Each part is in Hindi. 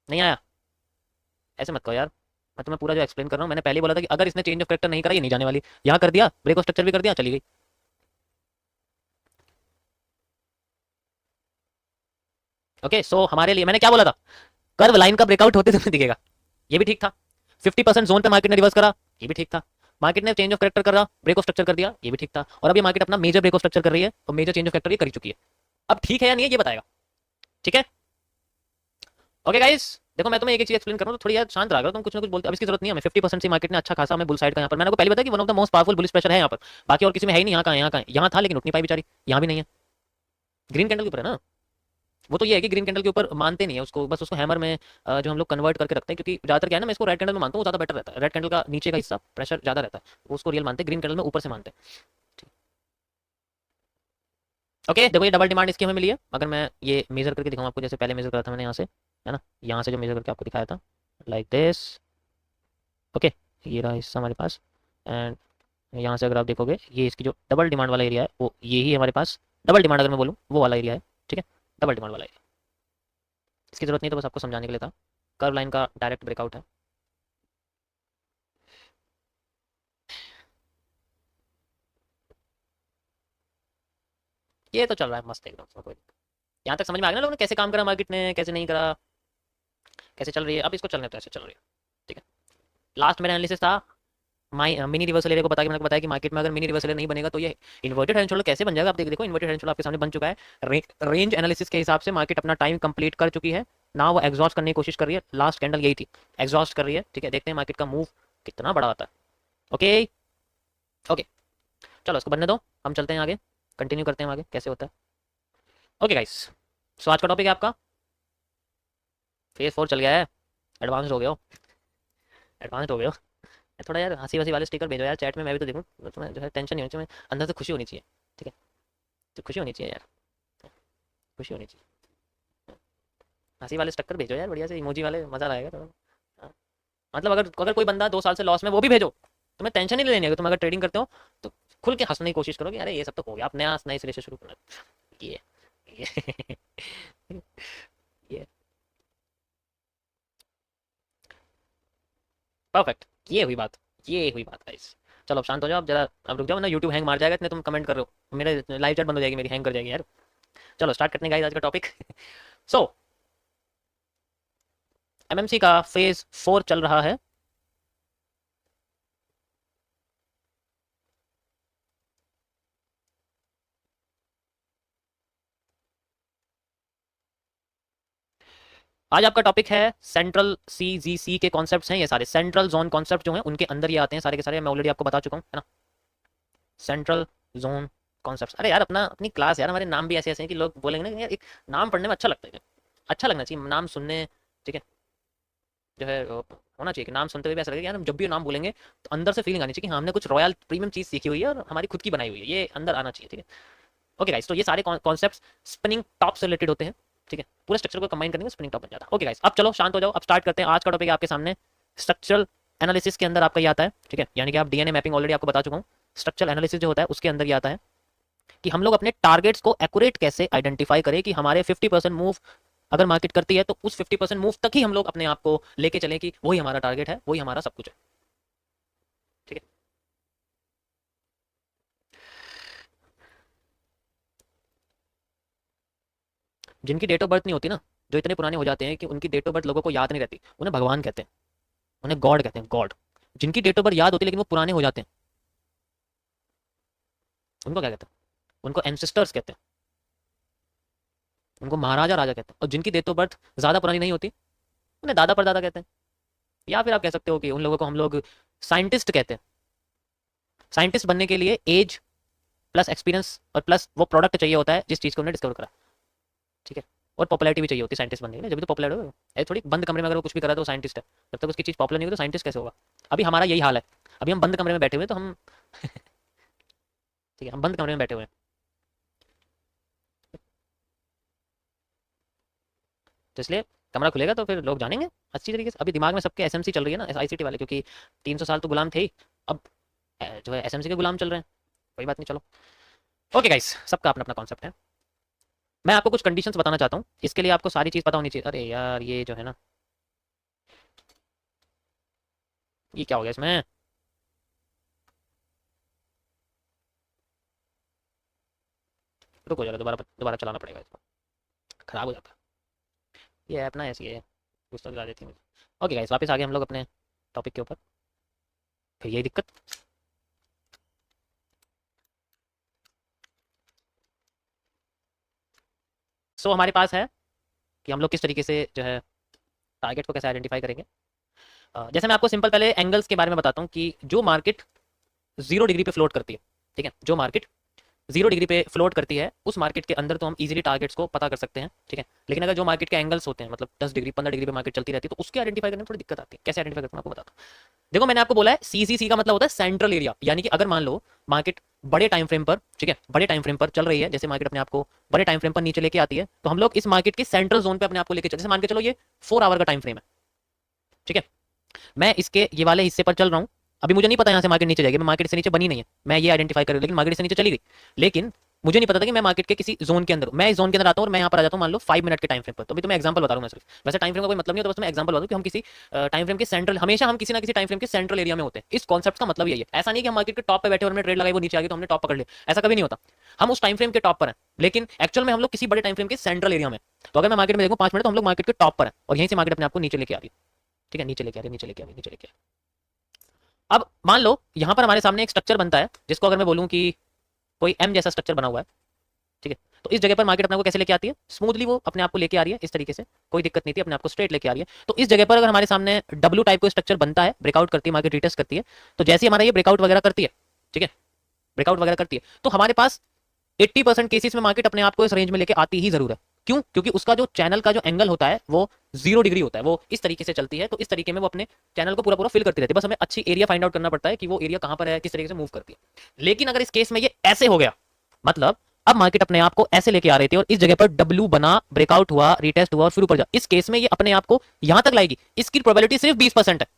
नहीं आया? ऐसे मत कहो यार, मैं तुम्हें पूरा जो एक्सप्लेन कर रहा हूँ, मैंने पहले बोला था कि अगर इसने चेंज ऑफ करेक्टर नहीं करा ये नहीं जाने वाली। यहाँ कर दिया, ब्रेक ऑफ स्ट्रक्चर भी कर दिया, चली गई। ओके सो हमारे लिए मैंने क्या बोला था, कर्व लाइन का ब्रेकआउट होते तुम्हें दिखेगा, ये भी ठीक था। 50% जोन पे मार्केट ने रिवर्स करा, ये भी ठीक था। मार्केट ने चेंज ऑफ करेक्टर करा, ब्रेक ऑफ स्ट्रक्चर कर दिया, ये भी ठीक था। और अब ये मार्केट अपना मेजर ब्रेक ऑफ स्ट्रक्चर कर रही है और मेजर चेंज ऑफ करेक्टर ये कर चुकी है। अब ठीक है या नहीं है ये बताएगा, ठीक है? ओके गाइस, देखो मैं तुम्हें एक एक चीज एक्सप्लेन कर रहा हूँ तो थोड़ी यार शांत रहा करो, तुम कुछ ना कुछ बोलते, अब इसकी जरूरत नहीं है हमें। 50% से मार्केट ने अच्छा खासा हमें बुल साइड का यहाँ पर, मैंने आपको पहले बताया कि one of the most powerful bullish pressure है यहाँ पर। बाकी और किसी में है ही नहीं। यहाँ का है, यहाँ का है, यहाँ था लेकिन उठ नहीं पाई बेचारी, यहाँ भी नहीं है। ग्रीन कैंडल के ऊपर है ना। वो तो ये है कि ग्रीन कैंडल के ऊपर मानते नहीं है उसको, बस उसको हैमर में जो हम लोग कन्वर्ट करके रखते हैं, क्योंकि ज्यादातर क्या है ना, मैं इसको रेड कैंडल में मानता हूँ, वो ज्यादा बेटर रहता है। रेड कैंडल का नीचे का हिस्सा प्रेशर ज्यादा रहता है, वो उसको रियल मानते हैं। ग्रीन कैंडल में ऊपर से मानते हैं। ओके देखो ये डबल डिमांड इसकी हमें मिली है। अगर मैं ये मेजर करके दिखाऊँ आपको, जैसे पहले मेजर करा था मैंने यहाँ से, है ना, यहाँ से जो मेजर करके आपको दिखाया था, लाइक दिस। ओके, ये रहा हिस्सा हमारे पास। एंड यहाँ से अगर आप देखोगे, ये इसकी जो डबल डिमांड वाला एरिया है वो ये ही हमारे पास। डबल डिमांड अगर मैं बोलूँ वो वाला एरिया है, ठीक है, डबल डिमांड वाला एरिया। इसकी जरूरत नहीं, तो बस आपको समझाने के लिए था। कर्व लाइन का डायरेक्ट ब्रेकआउट है। ये तो चल रहा है मस्त एकदम, कोई दिक्कत। यहाँ तक समझ में आ गया ना लोगों ने कैसे काम करा, मार्केट ने कैसे नहीं करा, कैसे चल रही है। अब इसको चलने तो ऐसे चल रही है, ठीक है। लास्ट मेरा एनालिसिस था माई मिनी रिवर्सल एरिया को बता के, मैंने बताया कि मार्केट में अगर मिनी रिवर्सल एरिया नहीं बनेगा तो ये इन्वर्टेड हेड एंड शोल्डर कैसे बन जाएगा। आप देखो इन्वर्टेड हेड एंड शोल्डर आपके सामने बन चुका है। रेंज एनालिसिस के हिसाब से मार्केट अपना टाइम कंप्लीट कर चुकी है ना, वो एग्जॉस्ट करने की कोशिश कर रही है। लास्ट कैंडल यही थी, एग्जॉस्ट कर रही है, ठीक है। देखते हैं मार्केट का मूव कितना बड़ा होता है। ओके ओके, चलो इसको बनने दो, हम चलते हैं आगे, कंटिन्यू करते हैं आगे कैसे होता है। ओके गाइस, सो आज का टॉपिक है आपका फेज 4 चल गया है। एडवांस हो गए हो, एडवांस हो गए हो। थोड़ा यार हंसी वसी वाले स्टिकर भेजो यार चैट में, मैं भी तो देखूँ। तुम्हें जो है टेंशन नहीं होनी चाहिए, अंदर से खुशी होनी चाहिए, ठीक है। तो खुशी होनी चाहिए यार, खुशी होनी चाहिए। हंसी वाले स्टिकर भेजो यार, बढ़िया से इमोजी वाले, मजा आएगा थोड़ा। हाँ, मतलब अगर अगर कोई बंदा 2 साल से लॉस में, वो भी भेजो। तुम्हें टेंशन ही नहीं लेनी है। तुम अगर ट्रेडिंग करते हो तो खुल के हंसने की कोशिश करो कि अरे ये सब तो हो गया, आप नया नए सिरे से शुरू करना। ये ये ये परफेक्ट, ये हुई बात, ये हुई बात गाइस। चलो अब शांत हो जाओ, अब जरा अब रुक जाओ ना, यूट्यूब हैंग मार जाएगा इतने तुम कमेंट कर रहे हो, मेरे लाइव चैट बंद हो जाएगी, मेरी हैंग कर जाएगी यार। चलो स्टार्ट करते हैं गाइस आज का टॉपिक। सो एमएमसी का फेज 4 चल रहा है। आज आपका टॉपिक है सेंट्रल सीजीसी के कॉन्सेप्ट्स हैं ये सारे, सेंट्रल जोन कॉन्सेप्ट जो हैं उनके अंदर ये आते हैं सारे के सारे, मैं ऑलरेडी आपको बता चुका हूँ, है ना। सेंट्रल जोन कॉन्सेप्ट्स, अरे यार अपना अपनी क्लास यार, हमारे नाम भी ऐसे ऐसे हैं कि लोग बोलेंगे ना यार, एक नाम पढ़ने में अच्छा लगता है, अच्छा लगना चाहिए नाम सुनने, ठीक है। जो है होना चाहिए कि नाम सुनते हुए भी ऐसा लगे कि यार हम जब भी नाम बोलेंगे तो अंदर से फीलिंग आनी चाहिए कि हाँ, हमने कुछ रॉयल प्रीमियम चीज़ सीखी हुई है और हमारी खुद की बनाई हुई है, ये अंदर आना चाहिए, ठीक है। ओके गाइस, तो ये सारे कॉन्सेप्ट्स स्पिनिंग टॉप से रिलेटेड होते हैं, ठीक है। पूरे स्ट्रक्चर को कंबाइन करने में स्पिनिंग टॉप बन जाता है। ओके गाइस, अब चलो शांत हो जाओ, अब स्टार्ट करते हैं। आज का टॉपिक है आपके सामने स्ट्रक्चरल एनालिसिस के अंदर आपका ये आता है, ठीक है। यानी कि आप डीएनए मैपिंग ऑलरेडी आपको बता चुका हूँ, स्ट्रक्चरल एनालिसिस जो होता है उसके अंदर ये आता है कि हम लोग अपने टारगेट्स को एक्यूरेट कैसे आइडेंटिफाई करें कि हमारे 50% मूव अगर मार्केट करती है तो उस 50% मूव तक ही हम लोग अपने आप को लेके चलें कि वही हमारा टारगेट है, वही हमारा सब कुछ है, ठीक है। जिनकी डेट ऑफ बर्थ नहीं होती ना, जो इतने पुराने हो जाते हैं कि उनकी डेट ऑफ बर्थ लोगों को याद नहीं रहती, उन्हें भगवान कहते हैं, उन्हें गॉड कहते हैं, गॉड। जिनकी डेट ऑफ बर्थ याद होती है लेकिन वो पुराने हो जाते हैं, उनको क्या कहते हैं? उनको एंसेस्टर्स कहते हैं, उनको महाराजा राजा कहते हैं। और जिनकी डेट ऑफ बर्थ ज़्यादा पुरानी नहीं होती, उन्हें दादा परदादा कहते हैं। या फिर आप कह सकते हो कि उन लोगों को हम लोग साइंटिस्ट कहते हैं। साइंटिस्ट बनने के लिए एज प्लस एक्सपीरियंस और प्लस वो प्रोडक्ट चाहिए होता है जिस चीज़ को उन्होंने डिस्कवर करा, ठीक है। और पॉपुलैरिटी भी चाहिए होती है साइंटिस्ट बनने के लिए, जब भी तो पॉपुलर हो। ऐसे थोड़ी बंद कमरे में अगर वो कुछ भी कर रहा है तो साइंटिस्ट है, जब तक उसकी चीज़ पॉपुलर नहीं होगी तो साइंटिस्ट कैसे होगा। अभी हमारा यही हाल है, अभी हम बंद कमरे में बैठे हुए हैं तो हम ठीक है, हम बंद कमरे में बैठे हुए हैं, तो इसलिए कमरा खुलेगा तो फिर लोग जानेंगे अच्छी तरीके से। अभी दिमाग में सबके एसएमसी चल रही है ना, आईसीटी वाले, क्योंकि 300 साल तो गुलाम थे ही, अब जो है एसएमसी के गुलाम चल रहे हैं। कोई बात नहीं, चलो। ओके गाइस, सबका अपना अपना कॉन्सेप्ट है। मैं आपको कुछ कंडीशंस बताना चाहता हूँ, इसके लिए आपको सारी चीज़ पता होनी चाहिए। अरे यार ये जो है ना, ये क्या हो गया इसमें? रुको जरा, दोबारा दोबारा चलाना पड़ेगा इसको, खराब हो जाता है ये ऐप ना, ऐसी है कुछ तो गिरा देती है मुझे। ओके गाइस, वापस आ गए हम लोग अपने टॉपिक के ऊपर। फिर यही दिक्कत। सो हमारे पास है कि हम लोग किस तरीके से जो है टारगेट को कैसे आइडेंटिफाई करेंगे। जैसे मैं आपको सिंपल पहले एंगल्स के बारे में बताता हूँ कि जो मार्केट 0 डिग्री पे फ्लोट करती है, ठीक है, जो मार्केट 0 डिग्री पे फ्लोट करती है उस मार्केट के अंदर तो हम इजीली टारगेट्स को पता कर सकते हैं, ठीक है। लेकिन अगर जो मार्केट के एंगल्स होते हैं, मतलब 10 डिग्री 15 डिग्री पे मार्केट चलती रहती है, तो उसके आइडेंटिफाई करने में थोड़ी दिक्कत आती है। कैसे आइडेंटिफाई करते हैं आपको बताता हूँ। देखो मैंने आपको बोला है सीसीसी का मतलब होता है सेंट्रल एरिया, यानी कि अगर मान लो मार्केट बड़े टाइम फ्रेम पर, ठीक है, बड़े टाइम फ्रेम पर चल रही है, जैसे मार्केट अपने आप को बड़े टाइम फ्रेम पर नीचे लेके आती है, तो हम लोग इस मार्केट के सेंट्रल जोन पे अपने आप को लेके चल, जैसे मान के चलो ये 4 आवर का टाइम फ्रेम है, ठीक है, मैं इसके ये वाले हिस्से पर चल रहा हूँ। अभी मुझे नहीं पता यहाँ से मार्केट नीचे जाएगी, मैं मार्केट से नीचे बनी नहीं है, मैं ये आइडेंटिफाई कर रही हूँ, लेकिन मार्केट से नीचे चली गई। लेकिन मुझे नहीं पता था कि मैं मार्केट के किसी जोन के अंदर, मैं इस जोन के अंदर आता हूँ और मैं यहाँ पर आ जाता हूँ मान लो 5 मिनट के टाइम फ्रेम पर। तो अभी तो मैं एग्जांपल बता रहा हूँ मैं सिर्फ, वैसे टाइम फ्रेम का कोई मतलब नहीं होता, बस मैं एग्जांपल बता दूँ कि हम किसी टाइम फ्रेम के सेंट्रल, हमेशा हम किसी ना किसी टाइम फ्रेम के सेंट्रल एरिया में होते हैं। इस कॉन्सेप्ट का मतलब यही है। ऐसा नहीं कि हम मार्केट के टॉप पे बैठे और हमने ट्रेड लगाई, वो नीचे आ गई तो हमने टॉप पकड़ लिया, ऐसा कभी नहीं होता। हम उस टाइम फ्रेम के टॉप पर हैं, लेकिन एक्चुअल में हम लोग किसी बड़े टाइम फ्रेम के सेंट्रल एरिया में। तो अगर मैं मार्केट में देखूँ 5 मिनट, तो हम लोग मार्केट के टॉप पर है और यहीं से मार्केट अपने आपको नीचे लेके आ रही है, ठीक है, नीचे लेके आ रही है, नीचे लेके आ रही है, नीचे लेके आ रही है। अब मान लो यहाँ पर हमारे सामने एक स्ट्रक्चर बनता है, जिसको अगर मैं बोलूँ कि कोई एम जैसा स्ट्रक्चर बना हुआ है, ठीक है, तो इस जगह पर मार्केट अपने को कैसे लेके आती है, स्मूथली वो अपने आप को लेके आ रही है इस तरीके से, कोई दिक्कत नहीं थी, अपने आप को स्ट्रेट लेके आ रही है। तो इस जगह पर अगर हमारे सामने डब्ल्यू टाइप को स्ट्रक्चर बनता है, ब्रेकआउट करती है मार्केट, रिटेस्ट करती है, तो जैसे हमारा ये ब्रेकआउट वगैरह करती है, ठीक है, ब्रेकआउट वगैरह करती है, तो हमारे पास 80% केसेस में मार्केट अपने आप को इस रेंज में लेके आती ही जरूर है। क्यों? क्योंकि उसका जो चैनल का जो एंगल होता है वो 0 डिग्री होता है, वो इस तरीके से चलती है, तो इस तरीके में वो अपने चैनल को पूरा पूरा फिल करती रहती है। बस हमें अच्छी एरिया फाइंड आउट करना पड़ता है कि वो एरिया कहां पर है, किस तरीके से मूव करती है। लेकिन अगर इस केस में ये ऐसे हो गया, मतलब अब मार्केट अपने आप को ऐसे लेके आ रही थी और इस जगह पर डब्ल्यू बना, ब्रेकआउट हुआ, रिटेस्ट हुआ और फिर ऊपर जा, इस केस में ये अपने आप को यहां तक लाएगी, इसकी प्रोबेबिलिटी सिर्फ 20% है,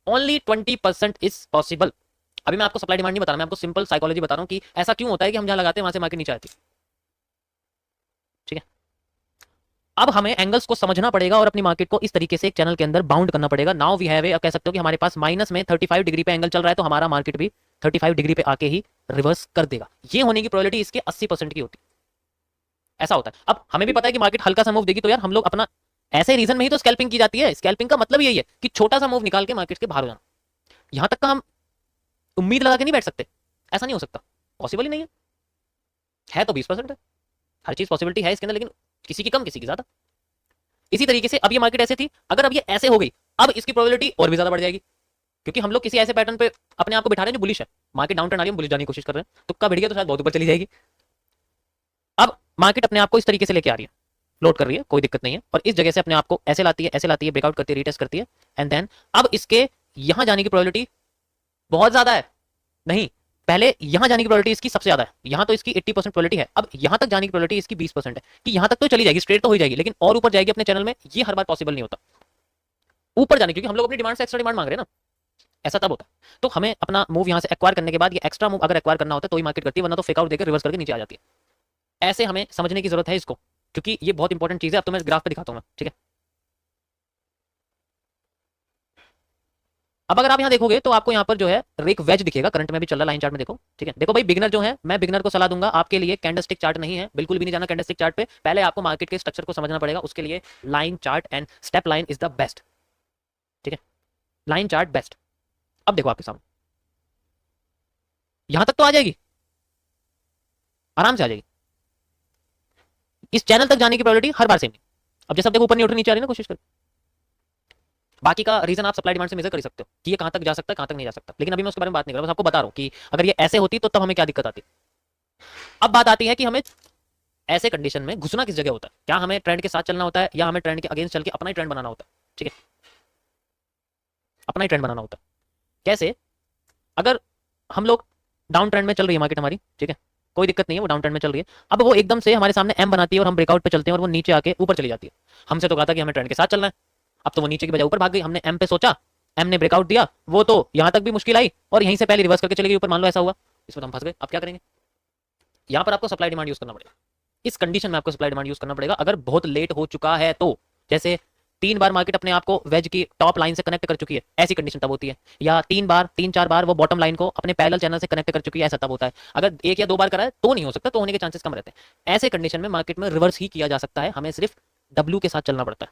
ओनली 20% इज पॉसिबल। अभी मैं आपको सप्लाई डिमांड नहीं बता रहा, मैं आपको सिंपल साइकोलॉजी बता रहा हूं कि ऐसा क्यों होता है कि हम जहां लगाते हैं वहां से मार्केट नीचे आती है, ठीक है। अब हमें एंगल्स को समझना पड़ेगा और अपनी मार्केट को इस तरीके से एक चैनल के अंदर बाउंड करना पड़ेगा। नाउ वी हैव, कह सकते हो कि हमारे पास माइनस में 35 डिग्री पे एंगल चल रहा है, तो हमारा मार्केट भी 35 डिग्री पे आके ही रिवर्स कर देगा। ये होने की प्रोबेबिलिटी इसके 80% की होती है। ऐसा होता है। अब हमें भी पता है कि मार्केट हल्का सा मूव देगी, तो यार हम लोग अपना ऐसे रीजन में ही तो स्कैल्पिंग की जाती है। स्कैल्पिंग का मतलब यही है कि छोटा सा मूव निकाल के मार्केट के बाहर हो जाना। यहां तक का हम उम्मीद लगा के नहीं बैठ सकते, ऐसा नहीं हो सकता, पॉसिबल ही नहीं है तो 20% है। हर चीज पॉसिबिलिटी है इसके अंदर, लेकिन किसी की कम किसी की ज्यादा। इसी तरीके से अब ये मार्केट ऐसे थी, अगर अब ये ऐसे हो गई, अब इसकी प्रोबेबिलिटी और भी ज्यादा बढ़ जाएगी, क्योंकि हम लोग किसी ऐसे पैटर्न पे अपने आप को बिठा रहे हैं जो बुलिश है। मार्केट डाउन ट्रेंड आ रही है, बुलिश जाने की कोशिश कर रहे हैं, तुक्का बढ़ गया तो शायद बहुत ऊपर चली जाएगी। अब मार्केट अपने आप को इस तरीके से लेके आ रही है, फ्लोट कर रही है, कोई दिक्कत नहीं है, और इस जगह से अपने आप को ऐसे लाती है, ऐसे लाती है, ब्रेकआउट करती है, रिटेस्ट करती है, एंड देन अब इसके यहां जाने की प्रोबेबिलिटी बहुत ज्यादा है। नहीं, पहले यहां जाने की प्रोबेबिलिटी इसकी सबसे ज्यादा है, यहां तो इसकी 80% प्रोबेबिलिटी है, अब यहां तक जाने की प्रोबेबिलिटी इसकी 20% है कि यहां तक तो चली जाएगी, स्ट्रेट तो हो जाएगी, लेकिन और ऊपर जाएगी अपने चैनल में, ये हर बार पॉसिबल नहीं होता ऊपर जाने, क्योंकि हम लोग अपनी डिमांड से एक्स्ट्रा डिमांड मांग रहे हैं ना, ऐसा तब होता है। तो हमें अपना मूव यहां से एक्वायर करने के बाद ये एक्स्ट्रा मूव अगर एक्वायर करना होता है तो ही मार्केट करती है, वरना तो फेक आउट देकर रिवर्स करके नीचे आ जाती है। ऐसे हमें समझने की जरूरत है इसको, क्योंकि ये बहुत इंपॉर्टेंट चीज है। अब तो मैं ग्राफ पे दिखाता हूँ, ठीक है। अब अगर आप यहाँ देखोगे तो आपको यहाँ पर जो है एक वेज दिखेगा, करंट में भी चल रहा है, लाइन चार्ट में देखो, ठीक है। देखो भाई, बिगनर जो है, मैं बिगनर को सलाह दूंगा, आपके लिए कैंडलस्टिक चार्ट नहीं है, बिल्कुल भी नहीं जाना कैंडलस्टिक चार्ट पे। पहले आपको मार्केट के स्ट्रक्चर को समझना पड़ेगा, उसके लिए line chart and step line is the best, ठीक है, लाइन चार्ट बेस्ट। अब देखो आपके सामने, यहां तक तो आ जाएगी, आराम से आ जाएगी, इस चैनल तक जाने की प्रोबेबिलिटी हर बार सेम नहीं। अब जैसे देखो ऊपर नहीं उठ नीचे आ रही ना, कोशिश कर, बाकी का रीजन आप सप्लाई डिमांड से मेजर कर सकते हो कि ये कहां तक जा सकता है, कहां तक नहीं जा सकता, लेकिन अभी मैं उसके बारे में बात नहीं कर रहा, बस आपको बता रहा हूं कि अगर ये ऐसे होती तो तब हमें क्या दिक्कत आती। अब बात आती है कि हमें ऐसे कंडीशन में घुसना किस जगह होता है, क्या हमें ट्रेंड के साथ चलना होता है या हमें ट्रेंड के अगेंस्ट चल के अपना ही ट्रेंड बनाना होता है, ठीक है, अपना ही ट्रेंड बनाना होता है। कैसे? अगर हम लोग डाउन ट्रेंड में चल रही है मार्केट हमारी, ठीक है, कोई दिक्कत नहीं है, वो डाउन ट्रेंड में चल रही है, अब वो एकदम से हमारे सामने एम बनाती है और हम ब्रेकआउट पे चलते हैं और वो नीचे आके ऊपर चली जाती है। हमसे तो कहा था कि हमें ट्रेंड के साथ चलना है, अब तो वो नीचे की बजाय ऊपर भाग गई, हमने एम पे सोचा, एम ने ब्रेकआउट दिया, वो तो यहां तक भी मुश्किल आई और यहीं से पहले रिवर्स करके चली गई ऊपर, मान लो ऐसा हुआ, इसमें तो हम फंस गए। अब क्या करेंगे? यहां पर आपको सप्लाई डिमांड यूज करना पड़ेगा, इस कंडीशन में आपको सप्लाई डिमांड यूज करना पड़ेगा। अगर बहुत लेट हो चुका है तो, जैसे 3 बार मार्केट अपने आप को वेज की टॉप लाइन से कनेक्ट कर चुकी है, ऐसी कंडीशन तब होती है। या 3-4 बार वो बॉटम लाइन को अपने पैरेलल चैनल से कनेक्ट कर चुकी है, ऐसा तब होता है। अगर 1 या 2 बार करा है तो नहीं हो सकता, तो होने के चांसेस कम रहते हैं। ऐसे कंडीशन में मार्केट में रिवर्स ही किया जा सकता है, हमें सिर्फ डब्ल्यू के साथ चलना पड़ता है।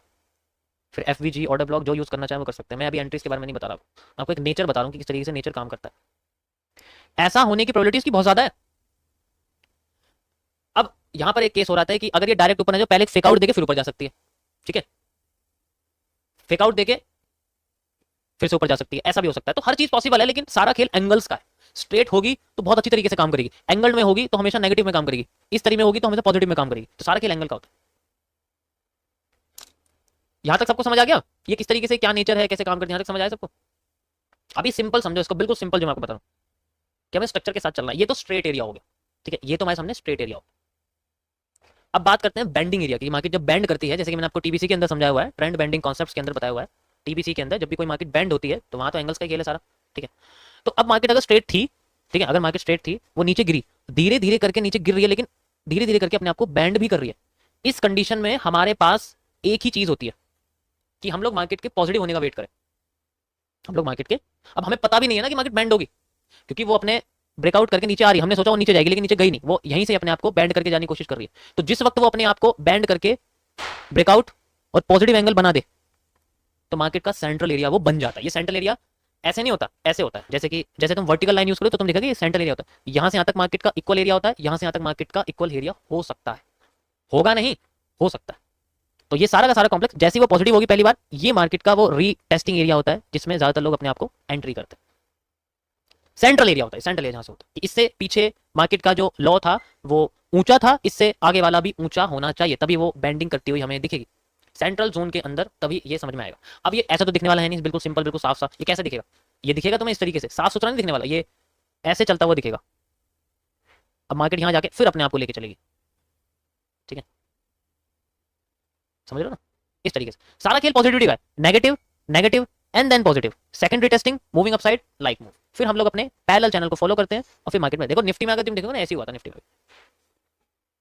फिर एफवीजी ऑर्डर ब्लॉक जो यूज करना चाहे वो कर सकते हैं। मैं अभी एंट्रीज के बारे में नहीं बता रहा हूँ, आपको एक नेचर बता रहा हूँ कि किस तरीके से नेचर काम करता है। ऐसा होने की प्रोबेबिलिटी इसकी बहुत ज्यादा है। अब यहां पर एक केस हो रहा है कि अगर ये डायरेक्ट ऊपर है जो पहले फेक आउट देके फिर ऊपर जा सकती है, ठीक है, फेक आउट देके फिर से ऊपर जा सकती है, ऐसा भी हो सकता है। तो हर चीज पॉसिबल है, लेकिन सारा खेल एंगल्स का है। स्ट्रेट होगी तो बहुत अच्छी तरीके से काम करेगी, एंगल में होगी तो हमेशा नेगेटिव में काम करेगी, इस तरीके में होगी तो हमेशा पॉजिटिव में काम करेगी। तो सारा खेल एंगल का होता है। यहां तक सबको समझ आ गया ये किस तरीके से क्या नेचर है, कैसे काम करती है? यहां तक समझ आया सबको? अभी सिंपल समझो इसको, बिल्कुल सिंपल जो मैं आपको बता रहा हूं कि हमें स्ट्रक्चर के साथ चलना है। ये तो स्ट्रेट एरिया हो गया, ठीक है, ये तो हमारे सामने स्ट्रेट एरिया हो। अब बात करते हैं बेंडिंग एरिया की। मार्केट जब बेंड करती है, जैसे कि मैंने आपको टीबीसी के अंदर समझाया हुआ है, ट्रेंड बेंडिंग कॉन्सेप्ट्स के अंदर बताया हुआ है, टीबीसी के अंदर जब भी कोई मार्केट बेंड होती है तो वहां तो एंगल्स का खेल है सारा, ठीक है। तो अब मार्केट अगर स्ट्रेट थी, ठीक है, अगर मार्केट स्ट्रेट थी, वो नीचे गिरी, धीरे धीरे करके नीचे गिर रही है, लेकिन धीरे धीरे करके अपने आप को बैंड भी कर रही है। इस कंडीशन में हमारे पास एक ही चीज होती है कि हम लोग मार्केट के पॉजिटिव होने का वेट करें। हम लोग मार्केट के, अब हमें पता भी नहीं है ना कि मार्केट बैंड होगी, क्योंकि वो अपने ब्रेकआउट करके नीचे आ रही है। हमने सोचा वो नीचे जाएगी, लेकिन नीचे गई नहीं, वो यहीं से अपने आप को बैंड करके जाने की कोशिश कर रही है। तो जिस वक्त वो अपने आप को बैंड करके ब्रेकआउट और पॉजिटिव एंगल बना दे तो मार्केट का सेंट्रल एरिया वो बन जाता है। ये सेंट्रल एरिया ऐसे नहीं होता, ऐसे होता है, जैसे तुम वर्टिकल लाइन यूज करो तो तुम देखोगे ये सेंट्रल एरिया होता है। यहां से यहां तक मार्केट का इक्वल एरिया होता है, यहां से यहां तक मार्केट का इक्वल एरिया हो सकता है, होगा नहीं, हो सकता है। तो ये सारा का सारा कॉम्प्लेक्स जैसे वो पॉजिटिव होगी पहली बार, ये मार्केट का वो रीटेस्टिंग एरिया होता है, जिसमें ज्यादातर लोग अपने आप को एंट्री करते हैं। सेंट्रल एरिया होता है, सेंट्रल एरिया से होता है। इससे पीछे मार्केट का जो लॉ था वो ऊंचा था, इससे आगे वाला भी ऊंचा होना चाहिए, तभी वो बेंडिंग करती हुई हमें दिखेगी सेंट्रल जोन के अंदर, तभी ये समझ में आएगा। अब ये ऐसा तो दिखने वाला है नहीं, बिल्कुल सिंपल, बिल्कुल साफ साफ। ये कैसे दिखेगा? ये दिखेगा तुम्हें इस तरीके से, साफ सुथरा नहीं दिखने वाला, ये ऐसे चलता हुआ दिखेगा। अब मार्केट यहां जाके फिर अपने आप को लेके चलेगी, ठीक है, समझ रहे हो ना? इस तरीके से सारा खेल पॉजिटिविटी का है, negative negative and then positive, secondary testing, moving upside, like move. फिर हम लोग अपने पैरेलल चैनल को फॉलो करते हैं और फिर मार्केट में देखो, निफ्टी में अगर तुम देखो ना ऐसे ही हुआ था निफ्टी में,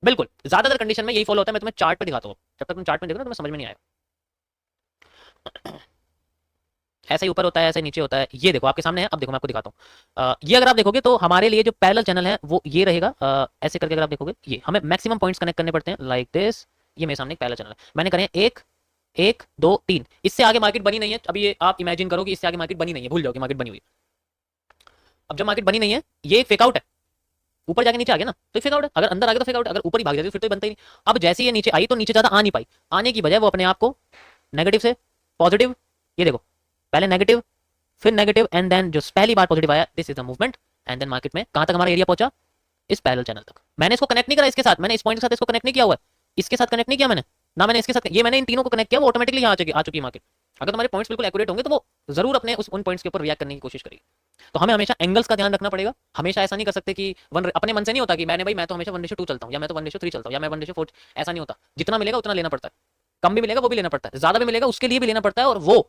बिल्कुल ज्यादातर कंडीशन में यही फॉलो होता है। मैं तुम्हें चार्ट पे दिखाता हूं, जब तक तुम चार्ट में देखो ना तुम्हें समझ में नहीं आएगा। ऐसे ही ऊपर होता है, ऐसे नीचे होता है, ये देखो आपके सामने है। अब देखो मैं आपको दिखाता हूँ, ये अगर आप देखोगे तो हमारे लिए जो पैरेलल चैनल है वो ये रहेगा। ऐसे करके अगर आप देखोगे, ये हमें मैक्सिमम पॉइंट्स कनेक्ट करने पड़ते हैं, लाइक दिस। ये मेरे सामने एक पैरेलल चैनल है, मैंने करे 1 1 2 3, इससे आगे मार्केट बनी नहीं है। अभी ये आप इमेजिन करो कि इससे आगे मार्केट बनी नहीं है, भूल जाओ कि मार्केट बनी हुई है। अब जब मार्केट बनी नहीं है, ये एक फेकआउट है, ऊपर जाके नीचे आ गया ना तो फेकआउट है, अगर अंदर आ गया तो फेकआउट, अगर ऊपर ही भाग जाती फिर तो बनता ही नहीं। अब जैसे ये नीचे आई तो नीचे ज्यादा आ नहीं पाई, आने की बजाय वो अपने आप को नेगेटिव से पॉजिटिव, ये देखो पहले नेगेटिव फिर नेगेटिव एंड देन जो पहली बार पॉजिटिव आया, this is the movement. And then market में कहां तक हमारा एरिया पहुंचा? इस पैरेलल चैनल तक। मैंने इसको कनेक्ट नहीं करा इसके साथ, मैंने इस पॉइंट के साथ इसको कनेक्ट नहीं किया हुआ है, इसके साथ कनेक्ट नहीं किया मैंने ना, मैंने इसके साथ, ये मैंने इन तीनों को कनेक्ट किया, वो ऑटोमेटिकली यहाँ आ चुकी है मार्केट। अगर तुम्हारे पॉइंट्स बिल्कुल एक्यूरेट होंगे तो वो जरूर अपने उन पॉइंट्स के ऊपर रिएक्ट करने की कोशिश करेगी। तो हमें हमेशा एंगल्स का ध्यान रखना पड़ेगा। हमेशा ऐसा नहीं कर सकते कि अपने मन से नहीं होता कि मैं तो हमेशा 1:2 चलता हूँ, या मैं तो 1:3 चलता हूँ, या मैं 1:4, ऐसा नहीं होता। जितना मिलेगा उतना लेना पड़ता है, कम भी मिलेगा वो भी लेना पड़ता है, ज्यादा भी मिलेगा उसके लिए भी लेना पड़ता है। और वो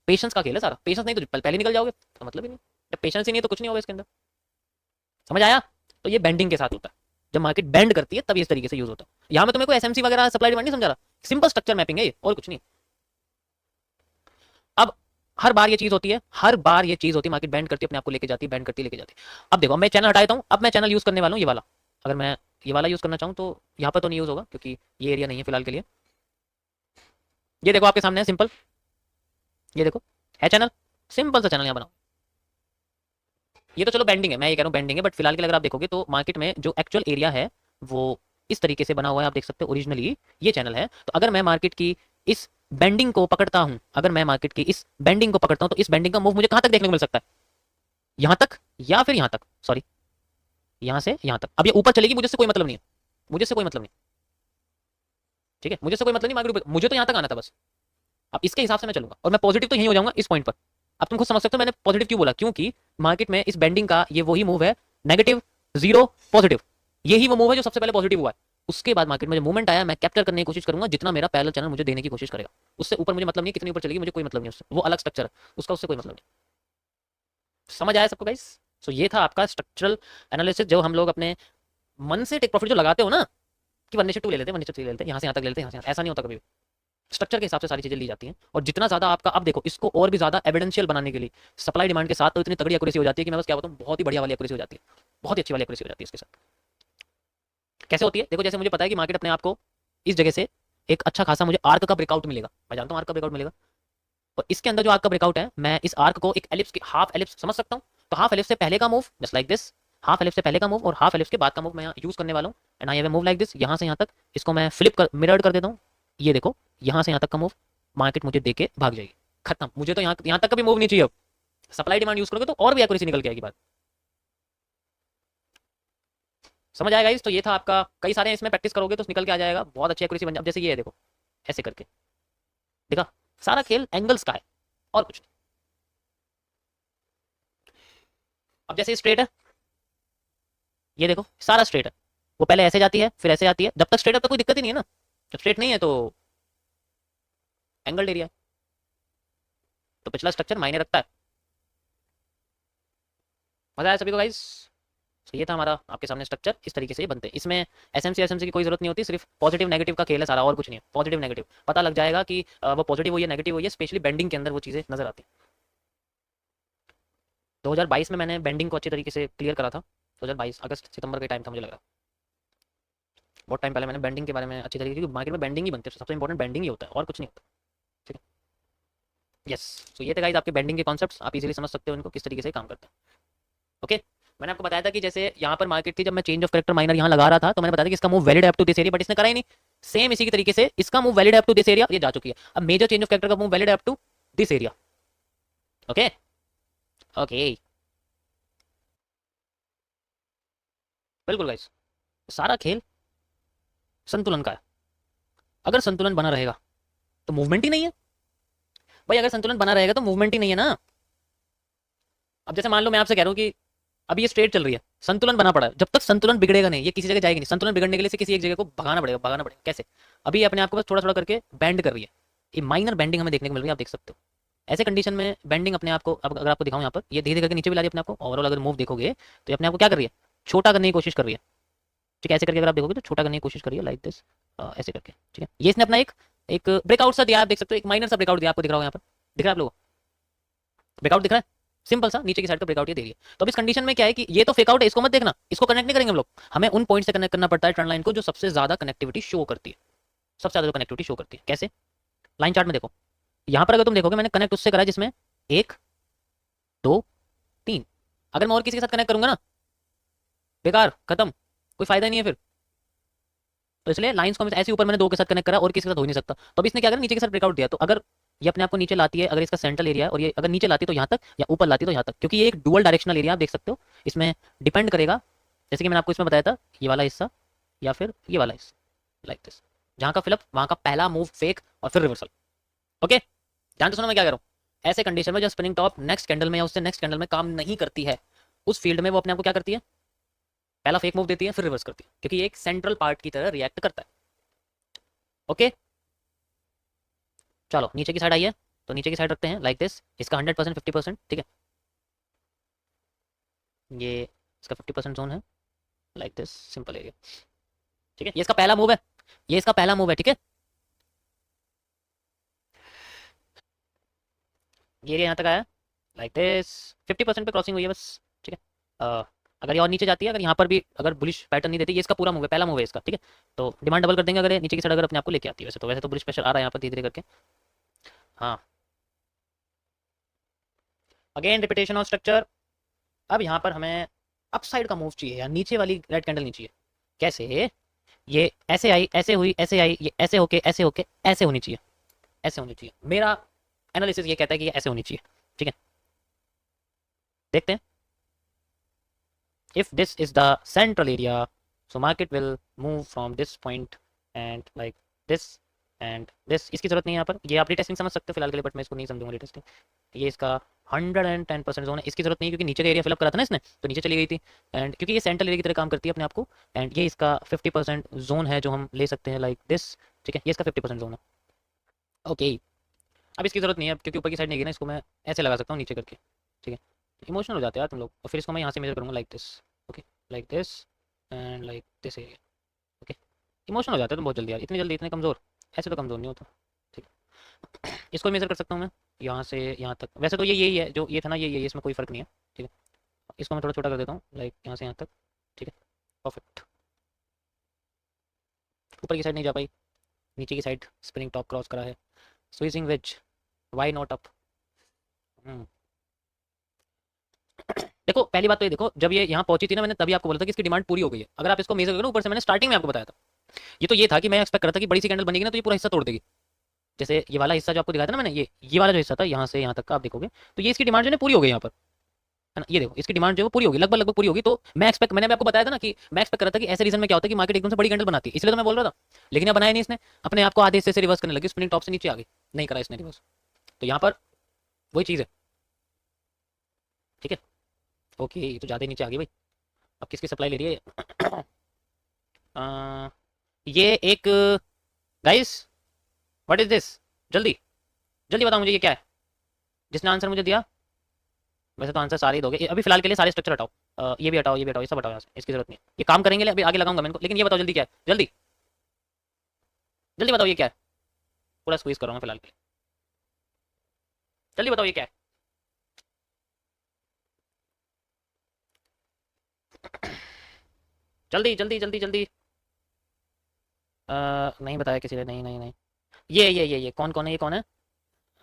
पेशेंस का खेल है सारा। पेशेंस नहीं तो पहले निकल जाओगे, तो मतलब ही नहीं। जब पेशेंस ही नहीं तो कुछ नहीं होगा इसके अंदर, समझ आया? तो ये बेंडिंग के साथ होता है, जब मार्केट बेंड करती है तब इस तरीके से यूज होता है। यहां में तुम्हें कोई एसएमसी वगैरह सप्लाई डिमांड नहीं समझा रहा, सिंपल स्ट्रक्चर मैपिंग है ये, और कुछ नहीं। अब हर बार ये चीज होती है, हर बार ये चीज होती है, मार्केट बेंड करती है अपने आप को लेके जाती है, बेंड करती है लेके जाती है। अब देखो मैं चैनल हटा देता हूं, अब मैं चैनल यूज करने वाला हूं ये वाला। अगर मैं ये वाला यूज करना चाहूं तो यहां पर तो नहीं यूज होगा, क्योंकि ये एरिया नहीं है फिलहाल के लिए। ये देखो आपके सामने है सिंपल, ये देखो है चैनल, सिंपल सा चैनल यहां बनाओ। ये तो चलो बेंडिंग है, मैं ये कह रहा हूं बेंडिंग है, बट फिलहाल के लिए अगर आप देखोगे तो मार्केट में जो एक्चुअल एरिया है वो इस तरीके से बना हुआ है, आप देख सकते हो ओरिजिनली ये चैनल है। तो अगर मैं मार्केट की इस बेंडिंग को पकड़ता हूं, अगर मैं मार्केट की इस बेंडिंग को पकड़ता हूं तो इस बेंडिंग का मूव मुझे कहां तक देखने को मिल सकता है? यहां तक या फिर यहां तक, सॉरी यहां से यहां तक। अब ये ऊपर चलेगी, मुझे से कोई मतलब नहीं है, मुझे से कोई मतलब नहीं, ठीक है, मुझे से कोई मतलब नहीं मार्केट, मुझे तो यहां तक आना था बस। अब इसके हिसाब से मैं चलूंगा और मैं पॉजिटिव तो यही हो जाऊंगा इस पॉइंट पर। अब तुम खुद समझ सकते हो मैंने पॉजिटिव क्यों बोला, क्योंकि मार्केट में इस बेंडिंग का ये वही मूव है, नेगेटिव 0 पॉजिटिव, यही वो मूव है जो सबसे पहले पॉजिटिव हुआ है। उसके बाद मार्केट में जो मूवमेंट आया मैं कैप्चर करने की कोशिश करूंगा, जितना मेरा पैरेलल चैनल मुझे देने की कोशिश करेगा। उससे ऊपर मुझे मतलब नहीं, कितनी ऊपर चलेगी मुझे कोई मतलब नहीं उससे, वो अलग स्ट्रक्चर है उसका, उससे कोई मतलब नहीं। समझ आया सबको गाइस? सो ये था आपका स्ट्रक्चरल एनालिसिस, जो हम लोग अपने मन से टेक प्रॉफिट जो लगाते हो ना, कि 1:2 ले लेते हैं, 1:3 ले लेते हैं, यहाँ से यहाँ तक ले लेते हैं, यहाँ से ऐसा नहीं होता कभी भी। स्ट्रक्चर के हिसाब से सारी चीजें ली जाती हैं। और जितना ज्यादा आपका, अब देखो इसको और भी ज्यादा एविडेंशियल बनाने के लिए सप्लाई डिमांड के साथ तो इतनी तगड़ी एक्यूरेसी हो जाती है कि मैं बस क्या बताऊं, बहुत ही बढ़िया वाली एक्यूरेसी हो जाती है, बहुत ही अच्छी वाली एक्यूरेसी हो जाती है इसके साथ। कैसे होती है देखो, जैसे मुझे पता है कि मार्केट अपने आप को इस जगह से एक अच्छा खासा मुझे आर्क का ब्रेकआउट मिलेगा, मैं जानता हूँ आर्क का ब्रेकआउट मिलेगा, और इसके अंदर जो आर्क का ब्रेकआउट है, मैं इस आर्क को एक एलिप्स की हाफ एलिप्स समझ सकता हूँ। तो हाफ एलिप्स से पहले का move just like this, half ellipse से पहले का मूव और हाफ एलिप्स के बाद का मूव मैं यहाँ यूज करने वाला हूँ। And I have a move like this, यहाँ से यहाँ तक इसको मैं फ्लिप कर मिरर्ड कर देता हूँ। ये देखो यहाँ से यहाँ तक का मूव मार्केट मुझे दे के भाग जाएगी, खत्म। मुझे तो यहाँ तक का भी मूव नहीं चाहिए। अब सप्लाई डिमांड यूज करोगे तो और भी एक्यूरेसी निकल के आएगी बात, समझ आएगा इस। तो ये था आपका, कई सारे इसमें प्रैक्टिस करोगे तो निकल के आ जाएगा, बहुत अच्छी एक्यूरेसी बन जाए। जैसे ये है देखो, ऐसे करके देखा, सारा खेल एंगल्स का है और कुछ नहीं। अब जैसे स्ट्रेट है, ये देखो सारा स्ट्रेट है, वो पहले ऐसे जाती है फिर ऐसे आती है। जब तक स्ट्रेट है तो कोई दिक्कत ही नहीं है ना, जब स्ट्रेट नहीं है तो एंगल एरिया है, तो पिछला स्ट्रक्चर मायने रखता है। मजा आया सभी को गाइस। तो ये था हमारा आपके सामने स्ट्रक्चर, इस तरीके से ये बनते हैं। इसमें एसएमसी की कोई जरूरत नहीं होती, सिर्फ पॉजिटिव नेगेटिव का खेल है सारा, और कुछ नहीं है। पॉजिटिव नेगेटिव पता लग जाएगा कि वो पॉजिटिव हुई है नेगेटिव हुई है, स्पेशली बेंडिंग के अंदर वो चीज़ें नजर आती हैं। 2022 में मैंने बेंडिंग को अच्छी तरीके से क्लियर करा था, 2022 अगस्त सितंबर के टाइम था मुझे लगा, बहुत टाइम पहले मैंने बेंडिंग के बारे में अच्छी तरीके, क्योंकि मार्केट में बेंडिंग ही बनती है, सबसे इंपॉर्टेंट बेंडिंग ही होता है और कुछ नहीं होता। ठीक है, यस। तो ये थे गाइस आपके बेंडिंग के कॉन्सेप्ट्स, आप इजीली समझ सकते हो इनको किस तरीके से काम करता है। ओके, मैंने आपको बताया था कि जैसे यहाँ पर मार्केट थी, जब मैं चेंज ऑफ करेक्टर माइनर यहाँ लगा रहा था तो मैंने बताया था कि इसका move valid up to this area, but इसने करा ही नहीं। सेम इसी की तरीके से इसका move valid up to this area, ये जा चुकी है। अब मेजर चेंज ऑफ करेक्टर का move valid up to this area. Okay okay, बिल्कुल गाइस, सारा खेल संतुलन का है। अगर संतुलन बना रहेगा तो मूवमेंट ही नहीं है भाई, अगर संतुलन बना रहेगा तो मूवमेंट ही नहीं है ना। अब जैसे मान लो मैं आपसे कह रहा हूँ कि अभी ये स्ट्रेट चल रही है, संतुलन बना पड़ा है, जब तक संतुलन बिगड़ेगा नहीं ये किसी जगह जाएगी नहीं। संतुलन बिगड़ने के लिए से किसी एक जगह को भगाना पड़ेगा, भगाना पड़ेगा। कैसे? अभी अपने आप को बस थोड़ा थोड़ा करके बैंड कर रही है, ये माइनर बैंडिंग हमें देखने को मिल रही है, आप देख सकते हो। ऐसे कंडीशन में बैंडिंग अपने आप को, अब अगर आपको दिखाऊं यहाँ पर, ये धीरे धीरे करके नीचे भी ला रही है अपने आप को। ओवरऑल अगर मूव देखोगे तो ये अपने आप को क्या कर रही है, छोटा करने की कोशिश कर रही है। ठीक है, ऐसे करके अगर आप देखोगे तो छोटा करने की कोशिश करिए, लाइक दिस, ऐसे करके। ठीक है, ये इसने अपना एक एक ब्रेकआउट सा दिया, आप देख सकते हो, एक माइनर सा ब्रेकआउट दिया, आपको दिख रहा होगा यहाँ पर, दिख रहा है आप लोगों को ब्रेकआउट दिख रहा है, सिंपल सा नीचे की साइड पर ब्रेकआउट ये दे रही है। तो अब इस कंडीशन में क्या है कि ये तो फेक आउट है, इसको मत देखना, इसको कनेक्ट नहीं करेंगे हम लोग। हमें उन पॉइंट से कनेक्ट करना पड़ता है ट्रेंड लाइन को जो सबसे ज्यादा कनेक्टिविटी शो करती है, सबसे ज्यादा जो कनेक्टिविटी शो करती है। कैसे? लाइन चार्ट में देखो, यहाँ पर अगर तुम देखोगे मैंने कनेक्ट उससे करा जिसमें 1 2 3। अगर मैं और किसी के साथ कनेक्ट करूंगा ना, बेकार, खत्म, कोई फायदा नहीं है फिर। तो इसलिए लाइंस को ऐसे ऊपर मैंने 2 के साथ कनेक्ट करा और किसी के साथ हो ही नहीं सकता। तो अभी इसने क्या करा, नीचे के साथ ब्रेकआउट दिया, तो अगर ये अपने आप को नीचे लाती है, अगर इसका सेंट्रल एरिया है, और ये अगर नीचे लाती है तो यहाँ तक, या ऊपर लाती है तो यहाँ तक, क्योंकि ये एक डुअल डायरेक्शनल एरिया आप देख सकते हो। इसमें डिपेंड करेगा, जैसे कि मैंने आपको इसमें बताया था, ये वाला हिस्सा या फिर ये वाला हिस्सा, लाइक दिस, जहाँ का फिलअप वहाँ का पहला मूव फेक और फिर रिवर्सल। ओके, ध्यान से सुनो मैं क्या कर रहा हूँ। ऐसे कंडीशन में जब स्पिनिंग टॉप नेक्स्ट कैंडल में या उससे नेक्स्ट कैंडल में काम नहीं करती है, उस फील्ड में वो अपने आप को क्या करती है, पहला फेक मूव देती है फिर रिवर्स करती है, क्योंकि ये एक सेंट्रल पार्ट की तरह रिएक्ट करता है। ओके, चलो नीचे की साइड आइए, तो नीचे की साइड रखते हैं लाइक दिस, इसका 100% 50%। ठीक है, ये इसका 50% जोन है, लाइक दिस, सिंपल एरिया। ठीक है, ये इसका पहला मूव है, ये इसका पहला मूव है। ठीक है, ये एरिया यहाँ तक आया, लाइक दिस, 50% पे क्रॉसिंग हुई है बस। ठीक है, अगर ये और नीचे जाती है, अगर यहाँ पर भी अगर बुलिश पैटर्न नहीं देती, ये इसका पूरा मूव है, पहला मूव है इसका। ठीक है, तो डिमांड डबल कर देंगे अगर ये नीचे की साइड अगर अपने आप को लेके आती है। वैसे तो बुलिश प्रेशर आ रहा है यहाँ पर धीरे धीरे करके। हाँ, अगेन रिपीटेशन ऑफ स्ट्रक्चर। अब यहाँ पर हमें अपसाइड का मूव चाहिए, या नीचे वाली रेड कैंडल नहीं चाहिए। कैसे? ये ऐसे आई, ऐसे हुई, ऐसे आई, ये ऐसे होके ऐसे होके ऐसे होनी चाहिए, ऐसे होनी चाहिए। मेरा एनालिसिस ये कहता है कि ये ऐसे होनी चाहिए। ठीक है, देखते हैं। if this is the central area, so market will move from this point and like this and this। इसकी जरूरत नहीं है यहाँ पर, ये आप रीटेस्टिंग समझ सकते हो फिलहाल के लिए, बट मैं इसको नहीं समझूंगा रीटेस्टिंग। ये इसका 110% जोन है, इसकी जरूरत नहीं है, क्योंकि नीचे का एरिया फिलअप करा था ना इसने, तो नीचे चली गई थी। एंड क्योंकि ये सेंट्रल एरिया की तरह काम करती है अपने आप को, एंड ये इसका 50% जोन है जो हम ले सकते हैं लाइक दिस। ठीक है, ये इसका 50% जोन है। ओके, अब इसकी जरूरत नहीं है, क्योंकि ऊपर की साइड नहीं गई ना, इसको मैं ऐसे लगा सकता हूँ नीचे करके। ठीक है, इमोशनल हो जाते हैं यार तुम लोग, और फिर इसको मैं यहाँ से मेजर करूँगा like this. Okay, like this and like this area. Okay, emotional हो जाते हैं तुम बहुत जल्दी यार, इतनी जल्दी, इतने कमज़ोर, ऐसे तो कमज़ोर नहीं होता। ठीक, इसको मेजर कर सकता हूँ मैं यहाँ से यहाँ तक। वैसे तो ये यही है, जो ये था ना ये इसमें कोई फ़र्क नहीं है। ठीक है, इसको मैं थोड़ा छोटा कर देता हूँ, लाइक यहाँ से यहाँ तक। ठीक है, परफेक्ट। ऊपर की साइड नहीं जा पाई, नीचे की साइड स्प्रिंग टॉप क्रॉस करा है। Switching ways, why not up. देखो पहली बात तो ये देखो, जब ये यहाँ पहुंची थी ना, मैंने तभी आपको बोला था कि इसकी डिमांड पूरी हो गई है। अगर आप इसको मेजर करो ऊपर से, मैंने स्टार्टिंग में आपको बताया था, ये तो ये था कि मैं एक्सपेक्ट कर रहा था कि बड़ी सी कैंडल बनेगी ना तो ये पूरा हिस्सा तोड़ देगी। जैसे ये वाला हिस्सा जो आपको दिखाया था ना मैंने, ये वाला जो हिस्सा था यहाँ से यहाँ तक का, आप देखोगे तो ये इसकी डिमांड जो है पूरी हो गई यहाँ पर, है ना। ये देखो इसकी डिमांड जो है वो पूरी होगी, लगभग लगभग पूरी होगी। तो मैंने भी आपको बताया था ना कि मैं एक्सपेक्ट कर रहा था कि ऐसे रीजन में क्या होता है कि मार्केट एकदम से बड़ी कैंडल बनाती है, इसलिए तो मैं बोल रहा था। लेकिन अब बनाया नहीं इसने, अपने आप को आधे हिस्से से रिवर्स करने लगी, स्पिनिंग टॉप से नीचे आ गई, नहीं करा इसने रिवर्स। तो यहाँ पर वही चीज़ है। ठीक है, ओके, ये तो ज़्यादा ही नीचे आ गई भाई। अब किसकी सप्लाई ले रही है? ये एक, गाइस व्हाट इज दिस, जल्दी जल्दी बताओ मुझे ये क्या है, जिसने आंसर मुझे दिया। वैसे तो आंसर सारे ही दोगे, अभी फिलहाल के लिए सारे स्ट्रक्चर हटाओ। ये भी हटाओ, ये भी हटाओ, ये सब हटाओ यहाँ से, इसकी जरूरत नहीं है। ये काम करेंगे, अभी आगे लगाऊंगा मैं इनको, लेकिन ये बताओ जल्दी क्या है, जल्दी जल्दी बताओ ये क्या है। पूरा स्क्वीज करूँगा फिलहाल के लिए, जल्दी बताओ ये क्या है। जल्दी जल्दी जल्दी जल्दी। नहीं बताया किसी ने, नहीं नहीं नहीं। ये कौन कौन है, ये कौन है?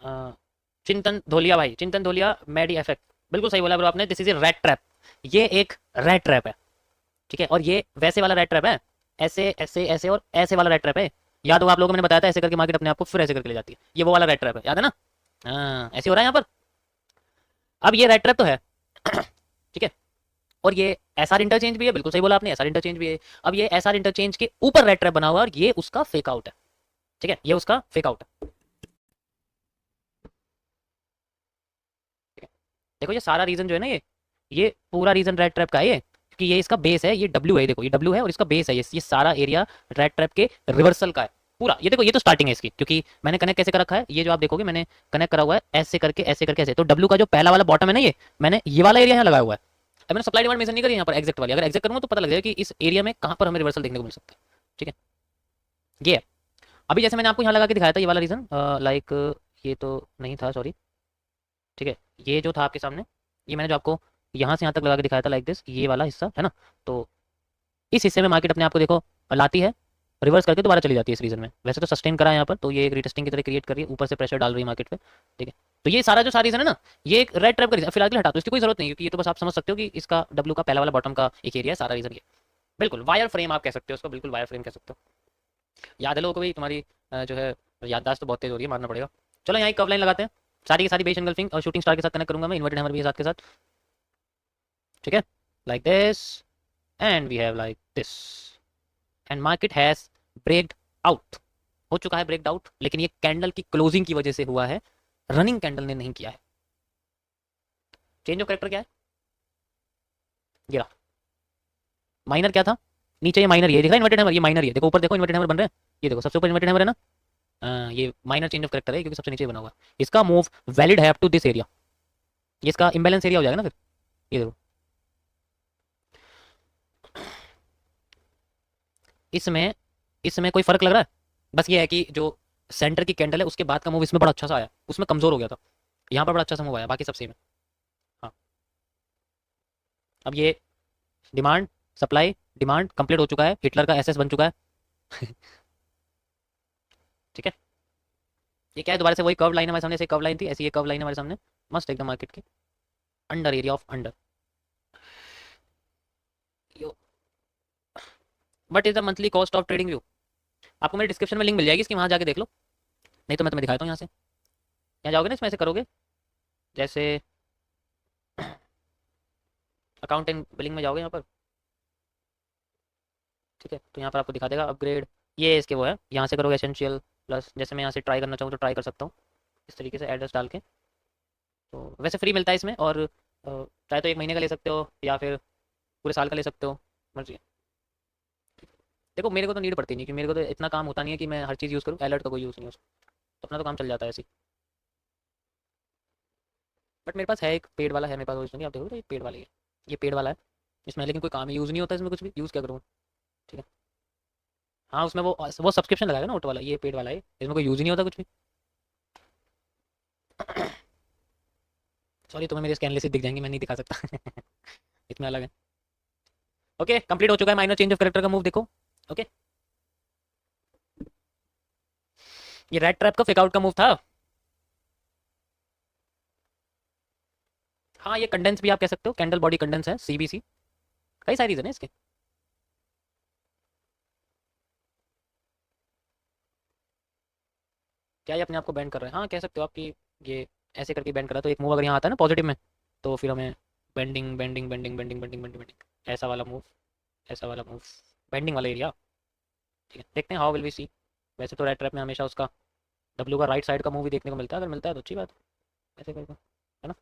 अ, चिंतन धोलिया भाई, चिंतन धोलिया, मैडी इफेक्ट। बिल्कुल सही बोला ब्रो आपने, this is a red trap. ये एक रेड ट्रैप है, ठीक है। और ये वैसे वाला रेड ट्रैप है, ऐसे ऐसे ऐसे और ऐसे वाला रेड ट्रैप है। याद होगा आप लोगों को, मैंने बताया था ऐसे करके मार्केट अपने आप को फिर ऐसे करके ले जाती है। ये वो वाला रेड ट्रैप है, याद है ना? हाँ, ऐसे हो रहा है यहाँ पर। अब ये रेड ट्रैप तो है ठीक है, और ये एसआर इंटरचेंज भी है, बिल्कुल सही बोला आपने, एसआर इंटरचेंज भी है। अब ये एसआर इंटरचेंज के ऊपर रेड ट्रैप बना हुआ है, और ये उसका फेक आउट है। ठीक है, ये उसका फेक आउट है। देखो ये सारा रीजन जो है ना, ये पूरा रीजन रेड ट्रैप का है ये, क्योंकि ये इसका बेस है, ये डब्ल्यू है, देखो ये डब्ल्यू है और इसका बेस है, ये सारा एरिया रेड ट्रैप के रिवर्सल का है पूरा। ये देखो, ये तो स्टार्टिंग है इसकी, क्योंकि मैंने कनेक्ट कैसे कर रखा है, ये जो आप देखोगे मैंने कनेक्ट करा हुआ है ऐसे करके ऐसे करके ऐसे। तो डब्ल्यू का जो पहला वाला बॉटम है ना, ये मैंने ये वाला एरिया यहाँ लगाया हुआ है। अब मैंने सप्लाई डिमांड मेजर नहीं करी यहाँ पर एग्जैक्ट वाली, अगर एग्जैक्ट करूँगा तो पता लग जाएगा कि इस एरिया में कहाँ पर हमें रिवर्सल देखने को मिल सकता है। ठीक है, ये है। अभी जैसे मैंने आपको यहाँ लगा के दिखाया था ये वाला रीजन, लाइक ये तो नहीं था, सॉरी। ठीक है, ये जो था आपके सामने, ये मैंने जो आपको यहाँ से यहाँ तक लगा के दिखाया था लाइक दिस, ये वाला हिस्सा है ना। तो इस हिस्से में मार्केट अपने आप को देखो लाती है, रिवर्स करके दोबारा चली जाती है इस रीजन में। वैसे तो सस्टेन करा है यहाँ पर, तो ये एक रिटेस्टिंग की तरह क्रिएट कर रही है, ऊपर से प्रेशर डाल रही है मार्केट पे। ठीक है, तो ये सारा जो सारा रीजन है ना, ये एक रेड ट्रैप का रीजन फिलहाल के लिए हटा दो, इसकी कोई जरूरत नहीं, क्योंकि ये तो बस आप समझ सकते हो कि इसका डब्ल्यू का पहला वाला बॉटम का एक एरिया है, सारा रीजन ये। बिल्कुल वायर फ्रेम आप कह सकते हो उसको, बिल्कुल वायर फ्रेम कह सकते हो। याद है लोगों को भाई, तुम्हारी जो है याददाश्त तो बहुत तेज हो रही है, मानना पड़ेगा। चलो यहाँ एक कव लाइन लगाते हैं, सारी की सारी बेस एंगल्फिंग और शूटिंग स्टार के साथ कनेक्ट करूंगा मैं, इन्वर्टेड हैमर भी है साथ के साथ। ठीक है, like this, and we have like this, and market has breaked out, हो चुका है ब्रेक आउट, लेकिन ये कैंडल की क्लोजिंग की वजह से हुआ है, रनिंग कैंडल ने नहीं किया है। चेंज ऑफ करेक्टर क्या है, गिरा माइनर क्या था नीचे, ये माइनर, ये दिख रहा है इन्वर्टेड हैमर, ये माइनर, ये देखो ऊपर देखो इन्वर्टेड हैमर बन रहे हैं, ये देखो सबसे ऊपर इन्वर्टेड हैमर है ना। ये माइनर चेंज ऑफ करेक्टर है, क्योंकि सबसे नीचे बना हुआ है। इसका मूव वैलिड है अप टू दिस एरिया, ये इसका इम्बैलेंस एरिया हो जाएगा ना फिर। ये देखो इसमें इसमें कोई फर्क लग रहा है? बस ये है कि जो सेंटर की कैंडल है उसके बाद का मूव इसमें बड़ा अच्छा सा आया, उसमें कमजोर हो गया था, यहाँ पर बड़ा अच्छा सा मूव आया, बाकी सब सेम है। हाँ, अब ये डिमांड सप्लाई डिमांड कंप्लीट हो चुका है, हिटलर का एसएस बन चुका है ठीक है, ये क्या है, दोबारा से वही कर्व लाइन हमारे सामने, ऐसे कर्व लाइन थी, ऐसी ये कर्व लाइन हमारे सामने मस्त एकदम मार्केट की, under area of under. What is the monthly cost of trading view, आपको मेरे डिस्क्रिप्शन में लिंक मिल जाएगी इसकी, वहाँ जाके देख लो, नहीं तो मैं तुम्हें दिखाता हूँ यहाँ से। यहाँ जाओगे ना, इसमें ऐसे करोगे, जैसे अकाउंट एंड बिलिंग में जाओगे यहाँ पर। ठीक है, तो यहाँ पर आपको दिखा देगा अपग्रेड, ये इसके वो है, यहाँ से करोगे एसेंशियल प्लस, जैसे मैं यहाँ से ट्राई करना चाहूँ तो ट्राई कर सकता हूँ इस तरीके से एड्रेस डाल के। तो वैसे फ्री मिलता है इसमें, और चाहे तो 1 महीने का ले सकते हो या फिर पूरे साल का ले सकते हो, मर्जी है। देखो मेरे को तो नीड पड़ती नहीं, क्योंकि मेरे को तो इतना काम होता नहीं है कि मैं हर चीज़ यूज़ करूँ, अलर्ट का कोई यूज़ नहीं हो, तो अपना तो काम चल जाता है ऐसे ही। बट मेरे पास है एक पेड वाला है मेरे पास ओरिजिनली, आप देखो तो ये पेड वाला ही है, ये पेड वाला है इसमें, लेकिन कोई काम यूज़ नहीं होता इसमें कुछ भी, यूज़ क्या करूँ। ठीक है, हाँ उसमें वो सब्सक्रिप्शन लगाएगा ना ऑटो वाला, ये पेड वाला है, इसमें कोई यूज़ ही नहीं होता कुछ भी। सॉरी, तुम्हें मेरे स्कैन लिस्ट दिख जाएंगे, मैं नहीं दिखा सकता। इसमें अलग है। ओके, कंप्लीट हो चुका है माइनर चेंज ऑफ कैरेक्टर का मूव, देखो। ओके, ये रेड ट्रैप का फेक आउट का मूव था। हाँ, ये कंडेंस भी आप कह सकते हो, कैंडल बॉडी कंडेंस है, सीबीसी। कई सारी रीजन है इसके। क्या ये अपने आप को बैंड कर रहे हैं? हाँ, कह सकते हो आपकी, ये ऐसे करके बैंड कर रहा है। तो एक मूव अगर यहाँ आता है ना पॉजिटिव में, तो फिर हमें bending bending bending bending bending bending bending, ऐसा वाला मूव, ऐसा वाला मूव, बेंडिंग वाला एरिया। ठीक है, देखते हैं हाउ विल वी सी। वैसे तो रेड ट्रैप में हमेशा उसका डब्ल्यू का राइट साइड का मूव भी देखने को मिलता है, अगर मिलता है तो अच्छी बात है। ऐसे करके, है ना,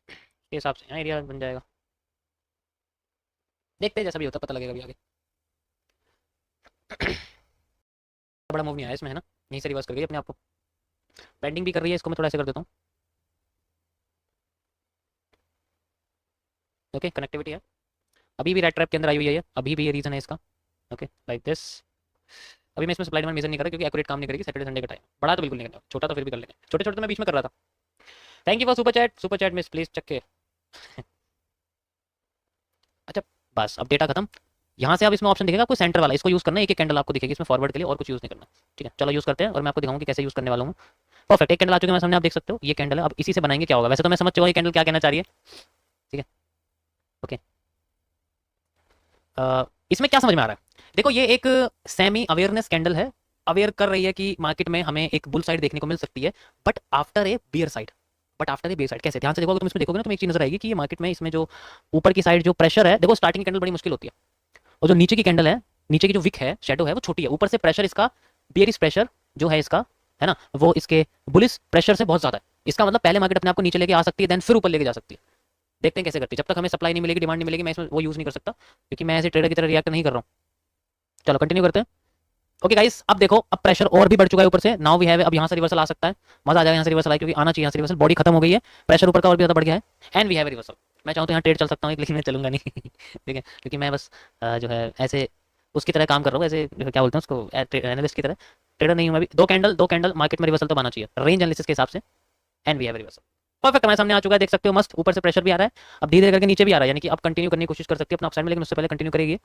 के हिसाब से यहाँ एरिया बन जाएगा। देखते हैं, जैसा भी होता है पता लगेगा अभी आगे। बड़ा मूव नहीं आया इसमें, है ना, यहीं से रिवर्स कर गई अपने आप को। बेंडिंग भी कर रही है, इसको मैं थोड़ा ऐसे कर देता हूँ। ओके, कनेक्टिविटी है, अभी भी रेड ट्रैप के अंदर आई हुई है ये, अभी भी ये रीजन है इसका। Okay, like this. अभी मैं इसमें सप्लाई डिमांड मेजर नहीं कर रहा क्योंकि एक्यूरेट काम नहीं करेगी सैटरडे संडे का टाइम। बड़ा तो बिल्कुल नहीं करना, छोटा तो फिर भी कर लेंगे, छोटे छोटे तो मैं बीच में कर रहा था। Thank you for super chat, super chat miss please check के। अच्छा, बस अब डेटा खत्म। यहाँ से आप इसमें ऑप्शन दिखेगा आपको सेंटर वाला, इसको यूज करना है। एक एक कैंडल आपको दिखेगी इसमें फॉरवर्ड के लिए, और कुछ यूज नहीं करना। ठीक है, चलो यूज करते हैं और मैं आपको दिखाऊंगा कि कैसे यूज करने वाला हूँ। परफेक्ट, एक कैंडल आ चुकी है मेरे सामने, आप देख सकते हो ये कैंडल है। अब इसी से बनाएंगे क्या होगा, वैसे तो मैं समझ चुका हूँ ये कैंडल क्या कहना चाह रही है। ठीक है, ओके। इसमें क्या समझ में आ रहा है, देखो ये एक सेमी अवेयरनेस कैंडल है। अवेयर कर रही है कि मार्केट में हमें एक बुल साइड देखने को मिल सकती है, but after a bear side. But after a bear side कैसे, ध्यान से देखोगे तुम इसमें देखोगे ना, तुम्हें एक चीज नजर आएगी कि ये मार्केट में इसमें जो ऊपर की साइड जो प्रेशर है, देखो स्टार्टिंग कैंडल बड़ी मुश्किल होती है, और जो नीचे की कैंडल है, नीचे की जो विक है, शेडो है, वो छोटी है। ऊपर से प्रेशर इसका, बियरिश प्रेशर जो है इसका, है ना, वो इसके बुलिश प्रेशर से बहुत ज्यादा है। इसका मतलब पहले मार्केट अपने आप को नीचे लेके आ सकती है, देन फिर ऊपर लेके जा सकती है। देखते हैं कैसे करती है। जब तक हमें सप्लाई नहीं मिलेगी, डिमांड नहीं मिलेगी, मैं इसमें वो यूज नहीं कर सकता, क्योंकि मैं ऐसे ट्रेडर की तरह रिएक्ट नहीं कर रहा हूँ। चलो कंटिन्यू करते हैं। ओके गाइस, अब देखो, अब प्रेशर और भी बढ़ चुका है ऊपर से। नाउ वी हैव, अब यहाँ से रिवर्सल आ सकता है, मजा आ जाएगा यहाँ से रिवर्सल आए, क्योंकि आना चाहिए यहाँ से रिवर्सल। बॉडी खत्म हो गई है, प्रेशर ऊपर का और भी ज्यादा बढ़ गया है, एंड वी हैव रिवर्सल। मैं चाहूँ तो यहाँ ट्रेड चल सकता हूँ, लेकिन मैं चलूंगा नहीं। ठीक है, क्योंकि मैं बस जो है ऐसे उसकी तरह काम कर रहा हूँ, ऐसे क्या बोलते हैं उसको, एनालिस्ट की तरह। ट्रेडर नहीं हूँ मैं भी। दो कैंडल मार्केट में रिवर्सल तो बना चाहिए रेंज एनालिसिस के हिसाब से, and we have reversal. Perfect, हमारे सामने आ चुका है, देख सकते हो, मस्त। ऊपर से प्रेशर भी आ रहा है, अब धीरे धीरे करके नीचे भी आ रहा है, यानी कि अब कंटिन्यू करने की कोशिश कर सकती है अपना अपसाइड में, लेकिन उससे पहले कंटिन्यू करेगी।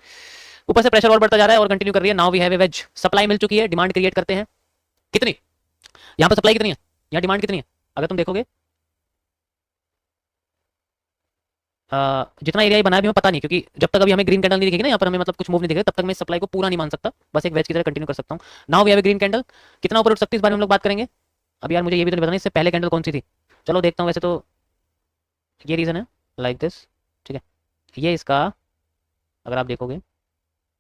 ऊपर से प्रेशर और बढ़ता जा रहा है और कंटिन्यू कर रही है। Now we have a wedge, supply मिल चुकी है, डिमांड क्रिएट करते हैं। कितनी, यहाँ पर सप्लाई कितनी है, यहाँ डिमांड कितनी है, अगर तुम देखोगे जितना एरिया बनाया भी हमें पता नहीं, क्योंकि जब तक अभी हमें ग्रीन कैंडल नहीं दिखेगी ना यहाँ पर, हमें मतलब कुछ मूव नहीं दिखेगा, तब तक मैं सप्लाई को पूरा नहीं मान सकता, बस एक वेज की तरह कंटिन्यू कर सकता हूँ। Now we have a green candle, कितना ऊपर उठ सकती है इस बारे में हम लोग बात करेंगे। अब यार मुझे ये भी तो नहीं पता नहीं इससे पहले कैंडल कौन सी थी। चलो देखता हूँ, वैसे तो ये रीजन है, लाइक दिस। ठीक है, ये इसका, अगर आप देखोगे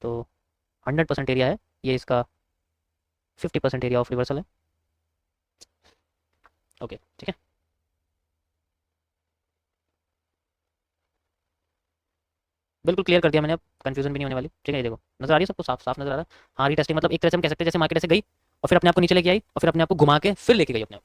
तो 100% एरिया है, ये इसका 50% एरिया ऑफ रिवर्सल है। ओके, ठीक है, बिल्कुल क्लियर कर दिया मैंने, अब कंफ्यूजन भी नहीं होने वाली। ठीक है, ये देखो नजर आ रही है सबको, साफ साफ नजर आ रहा है। हाँ, रीटेस्टिंग मतलब एक तरह से हम कह सकते हैं जैसे मार्केट ऐसे गई और फिर अपने आप को नीचे लेके आई और फिर अपने आप को घुमा के फिर लेके गई अपने आप।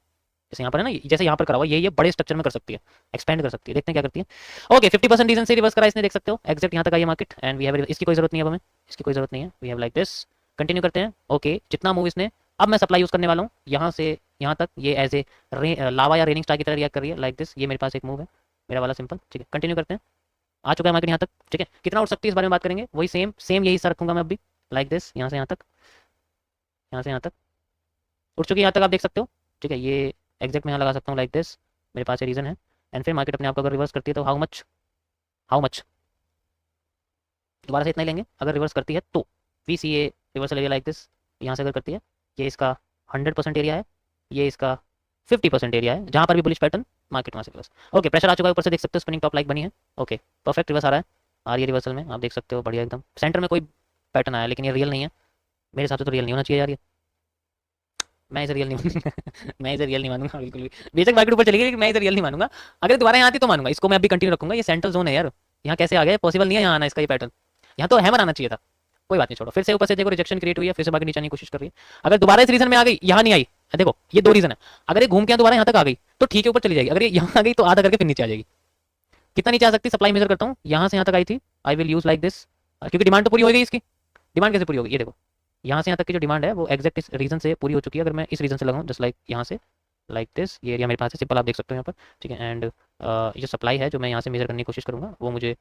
जैसे यहाँ पर है ना, जैसे यहाँ पर करा हुआ, ये बड़े स्ट्रक्चर में कर सकती है, एक्सपेंड कर सकती है। देखते हैं क्या करती है। ओके, 50% रीजन से रिवर्स करा इसने, देख सकते हो, एक्जैक्ट यहाँ तक आई है मार्केट, एंड वी हैव, इसकी कोई जरूरत नहीं है अब हमें, इसकी कोई जरूरत नहीं है। We have like this, continue करते हैं। ओके, जितना मूव इसने, अब मैं सप्लाई यूज करने वाला हूँ यहाँ से यहाँ तक, ये एज ए लावा या रेनिंग स्टार की तरह रिएक्ट कर रही है, लाइक दिस। ये मेरे पास एक मूव है, मेरा वाला सिंपल। ठीक है, कंटिन्यू करते हैं। आ चुका है मार्केट यहाँ तक। ठीक है, कितना उठ सकती है इस बारे में बात करेंगे, वही सेम सेम यही हिस्सा रखूंगा मैं अभी, लाइक दिस। यहाँ से यहाँ तक, यहाँ से यहाँ तक उठ चुकी है, यहाँ तक आप देख सकते हो। ठीक है, ये एग्जैक्ट मैं यहाँ लगा सकता हूँ, लाइक दिस। मेरे पास ये रीजन है, एंड फिर मार्केट अपने आप को अगर रिवर्स करती है तो हाउ मच, हाउ मच, दोबारा से इतना ही लेंगे अगर रिवर्स करती है तो। We see a reversal area like this, यहाँ से अगर करती है, ये इसका 100% एरिया है, ये इसका 50% एरिया है, जहाँ पर भी बुलिश पैटर्न मार्केट वहाँ से रिवर्स। ओके, प्रेशर आ चुका है ऊपर से, देख सकते हो स्पिनिंग टॉप लाइक बनी है। ओके, परफेक्ट रिवर्स आ रहा है, आ रही है रिवर्सल में, आप देख सकते हो, बढ़िया एकदम। सेंटर में कोई पैटर्न आया, लेकिन ये रियल नहीं है मेरे हिसाब से, तो रियल नहीं होना चाहिए यार ये, मैं इसे रियल नहीं मानूंगा। मैं इसे रियल नहीं मानूंगा बिल्कुल भी, बेशक मार्केट ऊपर चली गई, लेकिन मैं इसे रियल नहीं मानूंगा। अगर दोबारा यहाँ आती तो मानूंगा, इसको मैं अभी कंटिन्यू रखूंगा। ये सेंट्रल जोन है यार, यहाँ कैसे आ गया, पॉसिबल नहीं है यहाँ आना इसका, ये पैटर्न यहाँ तो हैमर आना चाहिए था। कोई बात नहीं, छोड़ो। फिर से ऊपर से देखो रिजेक्शन क्रिएट हुई है, फिर से बाकी नीचे आने की कोशिश कर रही है। अगर दोबारा इस रीजन में आ गई, यहाँ नहीं आई, देखो ये दो रीजन है, अगर ये घूम के दोबारा यहाँ तक आ गई तो ठीक है ऊपर चली जाएगी, अगर ये यहाँ आ गई तो आधा करके फिर नीचे आ जाएगी। कितना नीचे आ सकती है, सप्लाई मेजर करता हूँ, यहाँ से यहाँ तक आई थी। I will use like this, क्योंकि डिमांड तो पूरी हो गई इसकी। डिमांड कैसे पूरी होगी, ये देखो यहाँ से यहाँ तक की जो डिमांड है वो एग्जैक्ट इस रीजन से पूरी हो चुकी है। अगर मैं इस रीजन से लगाऊं, जस्ट लाइक यहाँ से लाइक दिस। ये एरिया मेरे पास है सिंपल, आप देख सकते हो यहाँ पर, ठीक है। एंड ये सप्लाई है जो मैं यहाँ से मेजर करने की कोशिश करूँगा, वो मुझे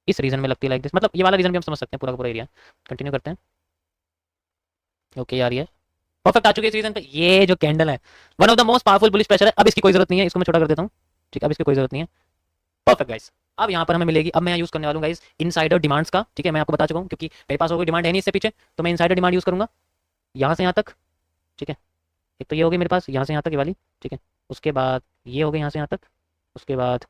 इस रीजन में लगती है लाइक दिस, मतलब ये वाला रीजन भी हम समझ सकते हैं, पूरा का पूरा एरिया। कंटिन्यू करते हैं। ओके यार, ये परफेक्ट आ चुकी है इस रीजन पे। ये जो कैंडल है one of the most powerful bullish pressure है। अब इसकी कोई जरूरत नहीं है, इसको मैं छोटा कर देता हूँ, ठीक है। अब इसकी कोई जरूरत नहीं है। परफेक्ट गाइस, अब यहाँ पर हमें मिलेगी, अब मैं यूज करने वाला हूँ गाइस इनसाइडर डिमांड्स का, ठीक है। मैं आपको बता चुका हूँ क्योंकि मेरे पास और कोई डिमांड है नहीं इससे पीछे, तो मैं इनसाइडर डिमांड यूज करूंगा यहाँ से यहाँ तक, ठीक है। एक तो ये हो गई मेरे पास यहाँ से यहाँ तक ये वाली, ठीक है। उसके बाद ये हो गई यहाँ से यहाँ तक, उसके बाद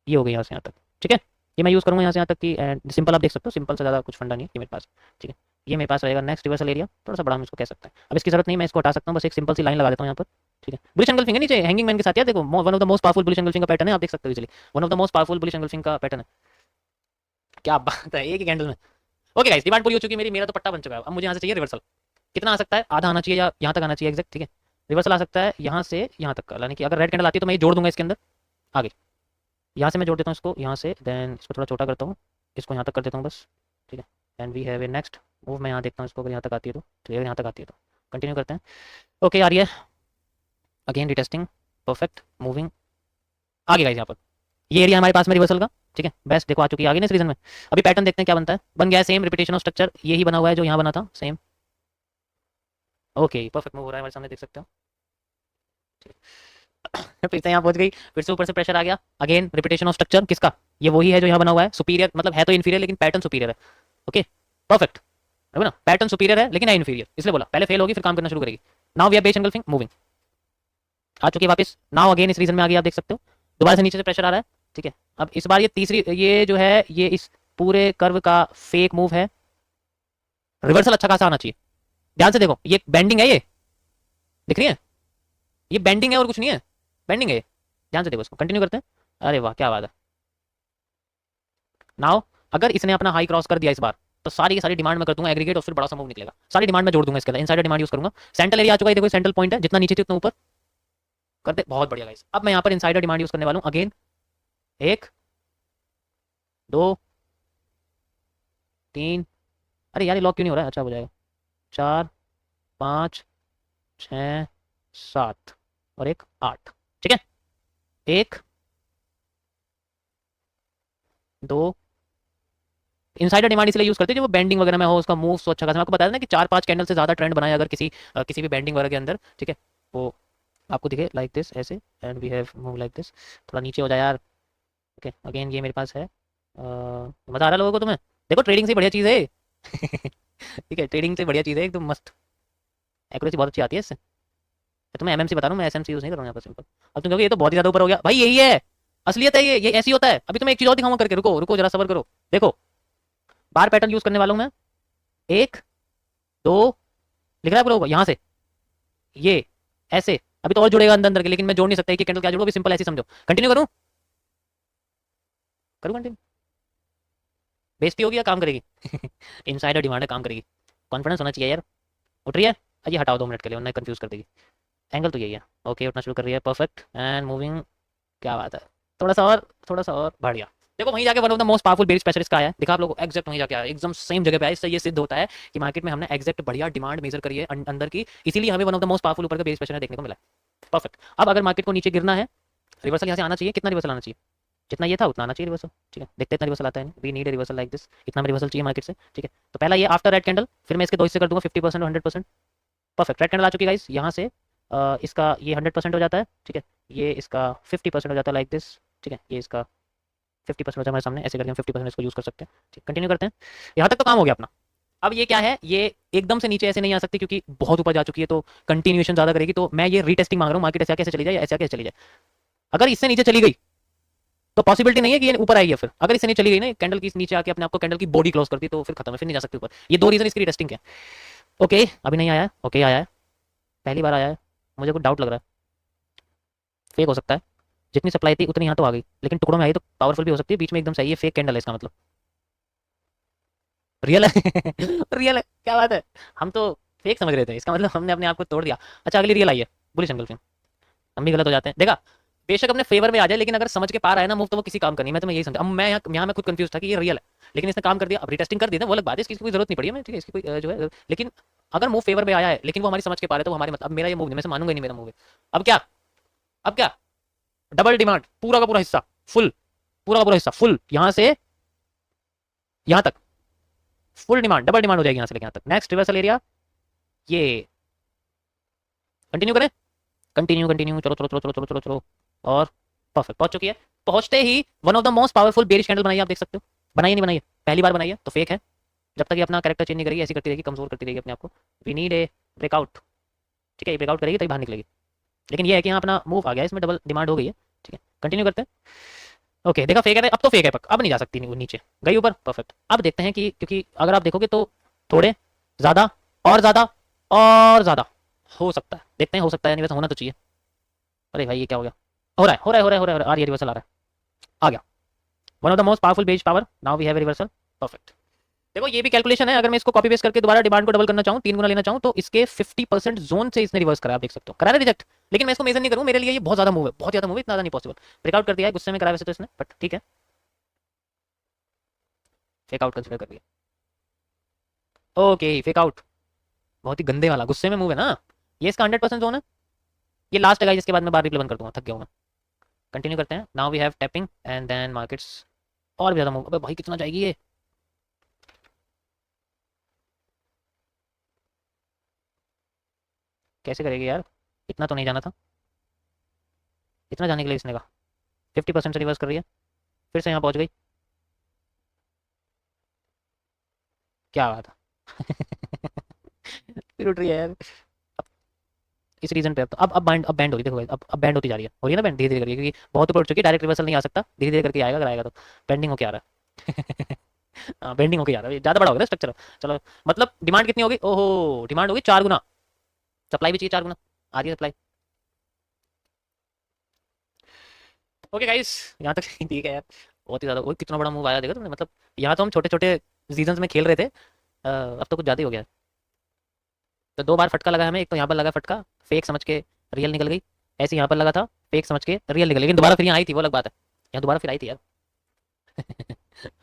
ये हो गई यहाँ से यहाँ तक, ठीक है। ये मैं यूज़ करूँगा यहाँ से यहाँ तक की, एंड सिंपल आप देख सकते हो, सिंपल से ज़्यादा कुछ फंडा नहीं है ये मेरे पास, ठीक है। ये मेरे पास रहेगा नेक्स्ट रिवर्सल एरिया, थोड़ा सा बड़ा हम इसको कह सकते हैं। अब इसकी जरूरत नहीं, मैं इसको हटा सकता हूँ, बस एक सिंपल सी लाइन लगा देता हूँ यहाँ पर, ठीक है। बुलिश एंगल्फिंग है नीचे हैंगिंग मैन के साथ, यार देखो one of the most powerful bullish engulfing का पैटर्न है, आप देख सकते हो easily. One of the most powerful bullish engulfing का पैटर्न है, क्या बात है, एक ही कैंडल में। ओके गाइस, डिमांड पूरी हो चुकी है मेरी, मेरा तो पट्टा बन चुका है। अब मुझे यहाँ से चाहिए रिवर्सल। कितना आ सकता है, आधा आना चाहिए या यहाँ तक आना चाहिए एग्जैक्ट, ठीक है। रिवर्सल आ सकता है यहाँ से यहाँ तक का, यानी कि अगर रेड कैंडल आती है तो मैं ये जोड़ दूंगा इसके अंदर आगे। यहाँ से मैं जोड़ देता हूँ इसको यहाँ से, देन इसको थोड़ा छोटा करता हूँ, इसको यहाँ तक कर देता हूँ बस, ठीक है। And we have a next move, मैं यहाँ देखता हूँ इसको, अगर यहाँ तक आती है तो अगर यहाँ तक आती है तो कंटिन्यू करते हैं। ओके आ रही है, अगेन रिटेस्टिंग, परफेक्ट मूविंग आगे गाइस। यहाँ पर ये एरिया हमारे पास में रिवर्सल का, ठीक है। बेस्ट देखो आ चुकी है आगे ना इस रीजन में। अभी पैटर्न देखते हैं क्या बनता है, बन गया है सेम रिपीटेशन ऑफ स्ट्रक्चर, यही बना हुआ है जो यहाँ बना था सेम। ओके परफेक्ट मूव हो रहा है हमारे सामने, देख सकते हो, ठीक है। फिर से यहाँ पहुंच गई, फिर से ऊपर से प्रेशर आ गया, अगेन रिपीटेशन ऑफ स्ट्रक्चर किसका, ये वही है जो यहाँ बना हुआ है, सुपीरियर मतलब है तो इन्फीरियर लेकिन पैटर्न सुपीरियर है। ओके परफेक्ट है ना, पैटर्न सुपीरियर है लेकिन है इन्फीरियर, इसलिए बोला पहले फेल होगी फिर काम करना शुरू करेगी। Now we are base engulfing moving, आ चुकी है वापस। नाउ अगेन इस रीजन में आ गई, आप देख सकते हो दोबारा से नीचे से प्रेशर आ रहा है, ठीक है। अब इस बार ये तीसरी, ये जो है ये इस पूरे कर्व का फेक मूव है, रिवर्सल अच्छा खासा आना चाहिए। ध्यान से देखो ये बेंडिंग है, ये दिख रही है, ये बेंडिंग है और कुछ नहीं है, बेंडिंग है ये। ध्यान से देखो इसको, कंटिन्यू करते हैं। अरे वाह क्या बात है। नाउ अगर इसने अपना हाई क्रॉस कर दिया इस बार, तो सारी की सारी डिमांड में कर दूंगा एग्रीगेट और फिर बड़ा सा मूव निकलेगा, सारी डिमांड में जोड़ दूंगा इसके अंदर, इनसाइडर डिमांड यूज करूंगा। सेंट्रल एरिया आ चुका है, देखो सेंट्रल पॉइंट है, जितना नीचे थी उतना ऊपर करते, बहुत बढ़िया गाइस। अब मैं यहाँ पर इनसाइडर डिमांड यूज करने वाला हूँ अगेन, एक दो तीन, अरे यार ये लॉक क्यों नहीं हो रहा है, अच्छा हो जाएगा, चार पाँच छः सात और एक आठ, ठीक है। एक दो, इनसाइडर डिमांड इसलिए यूज करते हैं जो वो बेंडिंग वगैरह में हो, उसका मूव तो अच्छा खासा, मैं आपको बताया ना कि 4-5 कैंडल से ज्यादा ट्रेंड बनाए अगर किसी भी बेंडिंग वगैरह के अंदर, ठीक है, वो आपको दिखे लाइक दिस ऐसे, and we have move like this. थोड़ा नीचे हो जाए यार, ओके अगेन ये मेरे पास है। मजा आ रहा है लोगों को तुम्हें, देखो ट्रेडिंग से बढ़िया चीज़ है ठीक है, ट्रेडिंग से बढ़िया चीज़ है एकदम मस्त, एक्यूरेसी बहुत अच्छी आती है इससे। तो मैं एमएमसी बता रहा हूँ, मैं एसएमसी यूज नहीं कर रहा हूँ यहाँ पर सिंपल। अब तुम कहोगे ये तो बहुत ही ज्यादा ऊपर हो गया, भाई यही है असलियत है, ये ऐसी होता है। अभी तुम्हें एक चीज और दिखाऊंगा करके, रुको रुको जरा सबर करो, देखो बार पैटर्न यूज करने वाला हूँ मैं, एक दो, लिख रहा है पूरा यहाँ से ये ऐसे, अभी तो और जुड़ेगा अंदर अंदर के, लेकिन मैं जोड़ नहीं सकता कि कैंडल क्या जोड़ो, अभी सिंपल ऐसे समझो। कंटिन्यू करूँ, करूँ कंटिन्यू, बेइज्जती होगी या काम करेगी इनसाइडर डिमांड है, काम करेगी, कॉन्फिडेंस होना चाहिए यार। उठ रही है, ये हटाओ 2 मिनट के लिए, उन्हें कंफ्यूज कर देगी। एंगल तो यही है, ओके उठना शुरू कर रही है, परफेक्ट एंड मूविंग, क्या बात है, थोड़ा सा और, थोड़ा सा और, बढ़िया। देखो वहीं जाके one of the most powerful bearish pressure इसका आया है, दिखा आप लोगों को एग्जैक्ट वहीं जाके आया, एकदम सेम जगह पे आया। इससे ये सिद्ध होता है कि मार्केट में हमने एग्जैक्ट बढ़िया डिमांड मेजर करी है अंदर की, इसीलिए हमें one of the most powerful ऊपर का बेरिश प्रेशर देखने को मिला है। परफेक्ट। अब अगर मार्केट को नीचे गिरना है, रिवर्सल यहाँ से आना चाहिए, कितना रिवर्सल आना चाहिए, जितना ये था उतना आना चाहिए रिवर्सल, ठीक है। देखते हैं इतना रिवर्सल आता है, we need a reversal like this, इतना रिवर्सल चाहिए मार्केट से, ठीक है। तो पहला ये आफ्टर रेड कैंडल, फिर मैं इसके दो हिस्से कर दूंगा 50% और 100%। परफेक्ट, रेड कैंडल आ चुकी है गाइस, यहाँ से इसका ये 100% हो जाता है, ठीक है। ये इसका 50% हो जाता है लाइक दिस, ठीक है। ये इसका 50% हो जाता है हमारे सामने, ऐसे करके हम 50% इसको यूज कर सकते हैं, ठीक। कंटिन्यू करते हैं, यहाँ तक तो काम हो गया अपना। अब ये क्या है, ये एकदम से नीचे ऐसे नहीं आ सकती क्योंकि बहुत ऊपर जा चुकी है, तो कंटिन्यूएशन ज्यादा करेगी, तो मैं ये रीटेस्टिंग मांग रहा हूँ, मार्केट ऐसा कैसे चली जाए, ऐसा कैसे चली जाए। अगर इससे नीचे चली गई तो पॉसिबिलिटी नहीं है कि ये ऊपर आएगी, फिर अगर इससे नीचे चली गई ना कैंडल की, नीचे आके अपने आपको कैंडल की बॉडी क्लोज करती तो फिर खत्म है, फिर नहीं जा सकती ऊपर। ये दो रीजन इसकी रीटेस्टिंग है। ओके अभी नहीं आया है, ओके आया है, पहली बार आया है, मुझे कुछ डाउट लग रहा है, फेक हो सकता है, जितनी सप्लाई थी उतनी यहाँ तो आ गई, लेकिन टुकड़ों में आई तो पावरफुल भी हो सकती है, बीच में एकदम सही है, फेक कैंडल है इसका मतलब, रियल है रियल है, क्या बात है, हम तो फेक समझ रहे थे, इसका मतलब हमने अपने आप को तोड़ दिया। अच्छा अगली रियल आई है, बुलिश एंगल फिल्म, हम भी गलत हो जाते हैं, देखा बेशक अपने फेवर में आ जाए, लेकिन अगर समझ के पार आया ना मूव तो वो किसी काम का नहीं, मैं तुम्हें यही समझा। अब मैं यहाँ मैं खुद कंफ्यूज था कि ये रियल है, लेकिन इसने काम कर दिया, अब रिटेस्टिंग कर दी ना, वो अलग बात है, इसकी कोई जरूरत नहीं पड़ी है, ठीक है, इसकी कोई जो है, लेकिन अगर मूव फेवर में आया है लेकिन वो हमारी समझ के पा रहे तो वो हमारे मतलब, अब मेरा ये मूव नहीं, मैं मानूंगा नहीं मेरा मूव है। अब क्या अब क्या, डबल डिमांड, पूरा का पूरा हिस्सा फुल, पूरा का पूरा हिस्सा फुल, यहां से यहां तक फुल डिमांड, डबल डिमांड हो जाएगी यहां से लेके यहां तक। नेक्स्ट रिवर्सल एरिया, ये कंटिन्यू करें, कंटिन्यू कंटिन्यू, चलो चलो चलो चलो चलो चलो चलो, और परफेक्ट पहुंच चुकी है। पहुंचते ही one of the most powerful bearish candle बनाई, आप देख सकते हो। बनाई नहीं बनाई, पहली बार बनाई है तो फेक है। जब तक ये अपना कैरेक्टर चेंज नहीं करेगी, ऐसी करती रहेगी, कमजोर करती रहेगी अपने आप को। वी नीड ए ब्रेकआउट, ठीक है, ये ब्रेकआउट करेगी तभी बाहर निकलेगी। लेकिन ये है कि यहाँ अपना मूव आ गया, इसमें डबल डिमांड हो गई है, ठीक है। कंटिन्यू करते हैं। ओके, देखा फेक है, अब तो फेक है, अब नहीं जा सकती नीचे, गई ऊपर, परफेक्ट। अब देखते हैं कि, क्योंकि अगर आप देखोगे तो थोड़े ज्यादा और ज्यादा और ज्यादा हो सकता है, देखते हैं, हो सकता है नहीं, वैसे होना तो चाहिए। अरे भाई ये क्या हो गया, हो रहा है हो रहा है हो रहा है हो रहा है, आ रही है रिवर्सल, आ रहा है, आ गया। One of the most powerful base power, now we have a reversal, perfect. देखो ये भी कैलकुलेशन है, अगर मैं इसको कॉपी पेस्ट करके दोबारा डिमांड को डबल करना चाहूँ, 3 गुना लेना चाहूँ, तो इसके 50% जोन से इसने रिवर्स करा, आप देख सकते हो, करा रिजेक्ट। लेकिन मैं इसको मेजर नहीं करूँ, मेरे लिए ये बहुत ज्यादा मूव है, बहुत ज्यादा मूव है, इतना ज्यादा नहीं पॉसिबल। ब्रेकआउट कर दिया है, गुस्से में करा वैसे तो इसने, बट ठीक है, फेक आउट कंसिडर कर दिया। ओके, फेक आउट बहुत ही गंदे वाला, गुस्से में मूव है ना, ये इसका 100% जोन है। ये लास्ट है, जिसके बाद मैं बार रिप्ले बंद कर दूंगा, थक गया हूँ मैं। कंटिन्यू करते हैं। Now we have tapping and then markets, और भी ज्यादा मूव। अबे भाई कितना जाएगी ये, कैसे करेगी यार, इतना तो नहीं जाना था, इतना जाने के लिए इसने कहा। 50% से रिवर्स कर रही है, फिर से यहाँ पहुंच गई, क्या बात है। फिर उठ रही है यार, इस रीजन पे। अब बैंड हो रही है, देखो अब बैंड होती जा रही है, हो रही है ना बैंड, धीरे धीरे करके, क्योंकि बहुत ऊपर उठ चुकी है, डायरेक्ट रिवर्सल नहीं आ सकता, धीरे धीरे करके आएगा, अगर आएगा तो। बेंडिंग होके आ रहा है। हाँ बेंडिंग होके आ रहा है, ज़्यादा बड़ा हो गया स्ट्रक्चर। चलो, मतलब डिमांड कितनी होगी, ओहो डिमांड होगी 4 गुना, सप्लाई भी चाहिए 4 गुना, आ रही है सप्लाई। ओके गाइस, यहाँ तक ठीक है यार, बहुत ही ज़्यादा। वो कितना बड़ा मूव आया देखा तुमने, मतलब यहाँ तो हम छोटे छोटे सीजन्स में खेल रहे थे, अब तो कुछ ज़्यादा ही हो गया है। तो 2 बार फटका लगा हमें, एक तो यहाँ पर लगा फटका, फेक समझ के रियल निकल गई, ऐसे यहाँ पर लगा था, फेक समझ के रियल निकल गई, लेकिन दोबारा फिर यहाँ आई थी, वो अलग बात है, यहाँ दोबारा फिर आई थी यार।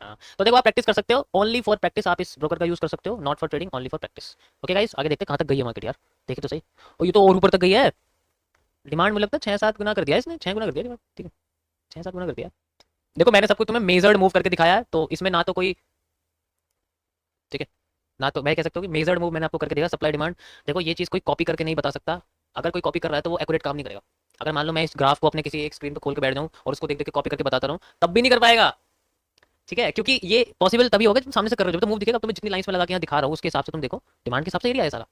हाँ तो देखो, आप प्रैक्टिस कर सकते हो, ओनली फॉर प्रैक्टिस आप इस ब्रोकर का यूज कर सकते हो, not for trading, only for practice. Okay guys, आगे देखते हैं कहाँ तक गई है मार्केट यार, देखिए तो सही। और ये तो और ऊपर तक गई है, डिमांड मुझे लगता है 6-7 गुना कर दिया इसने, 6 गुना कर दिया डिमांड, ठीक है, 6-7 गुना कर दिया। देखो मैंने सब कुछ तुम्हें मेजर्ड मूव करके दिखाया है, तो इसमें ना तो कोई, ठीक है, ना तो मैं कह सकता हूँ कि मेजर्ड मूव मैंने आपको करके दिया, सप्लाई डिमांड। देखो ये चीज़ कोई कॉपी करके नहीं बता सकता, अगर कोई कॉपी कर रहा है तो वो एक्यूरेट काम नहीं करेगा। अगर मान लो मैं इस ग्राफ को अपने किसी एक स्क्रीन पर खोल के बैठ जाऊँ और उसको देख देख के कॉपी करके बताता रहूँ, तब भी नहीं कर पाएगा, ठीक है, क्योंकि ये पॉसिबल तभी होगा जब सामने से कर रहे हो, जब तो मूव दिखेगा, अब तुम्हें जितनी लाइंस में लगा के यहाँ दिखा रहा हूँ उसके हिसाब से तुम देखो, डिमांड के हिसाब से एरिया है सारा,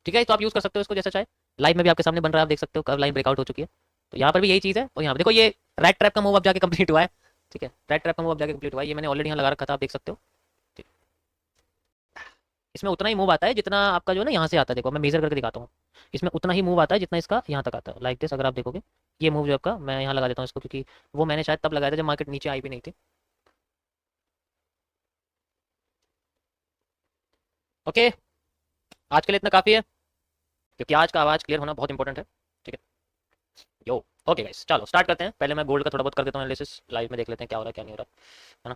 ठीक है। तो आप यूज कर सकते हो इसको जैसा चाहे, लाइव में भी आपके सामने बन रहा है, आप देख सकते हो कब लाइन ब्रेकआउट हो चुकी है। तो यहाँ पर भी यही चीज़ है, और यहाँ पर देखो ये रेड ट्रैप का मूव अब जाके कंप्लीट हुआ है, ठीक है, रेड ट्रैप का मूव अब जाके कंप्लीट हुआ है, ये मैंने ऑलरेडी यहाँ लगा रखा था, आप देख सकते हो। ठीक। इसमें उतना ही मूव आता है जितना आपका जो है ना यहाँ से आता है, देखो मैं मेजर करके दिखाता हूँ, इसमें उतना ही मूव आता है जितना इसका यहाँ तक आता है, लाइक दिस। अगर आप देखोगे ये मूव जो आपका, मैं यहाँ लगा देता हूँ इसको, क्योंकि वो मैंने शायद तब लगाया था जब मार्केट नीचे आई भी नहीं थी। ओके, आज के लिए इतना काफ़ी है, क्योंकि आज का आवाज़ क्लियर होना बहुत इंपॉर्टेंट है, ठीक है। यो, ओके गाइस, चलो स्टार्ट करते हैं। पहले मैं गोल्ड का थोड़ा बहुत कर देता हूँ एनालिसिस, लाइव में देख लेते हैं क्या हो रहा है क्या नहीं हो रहा है ना।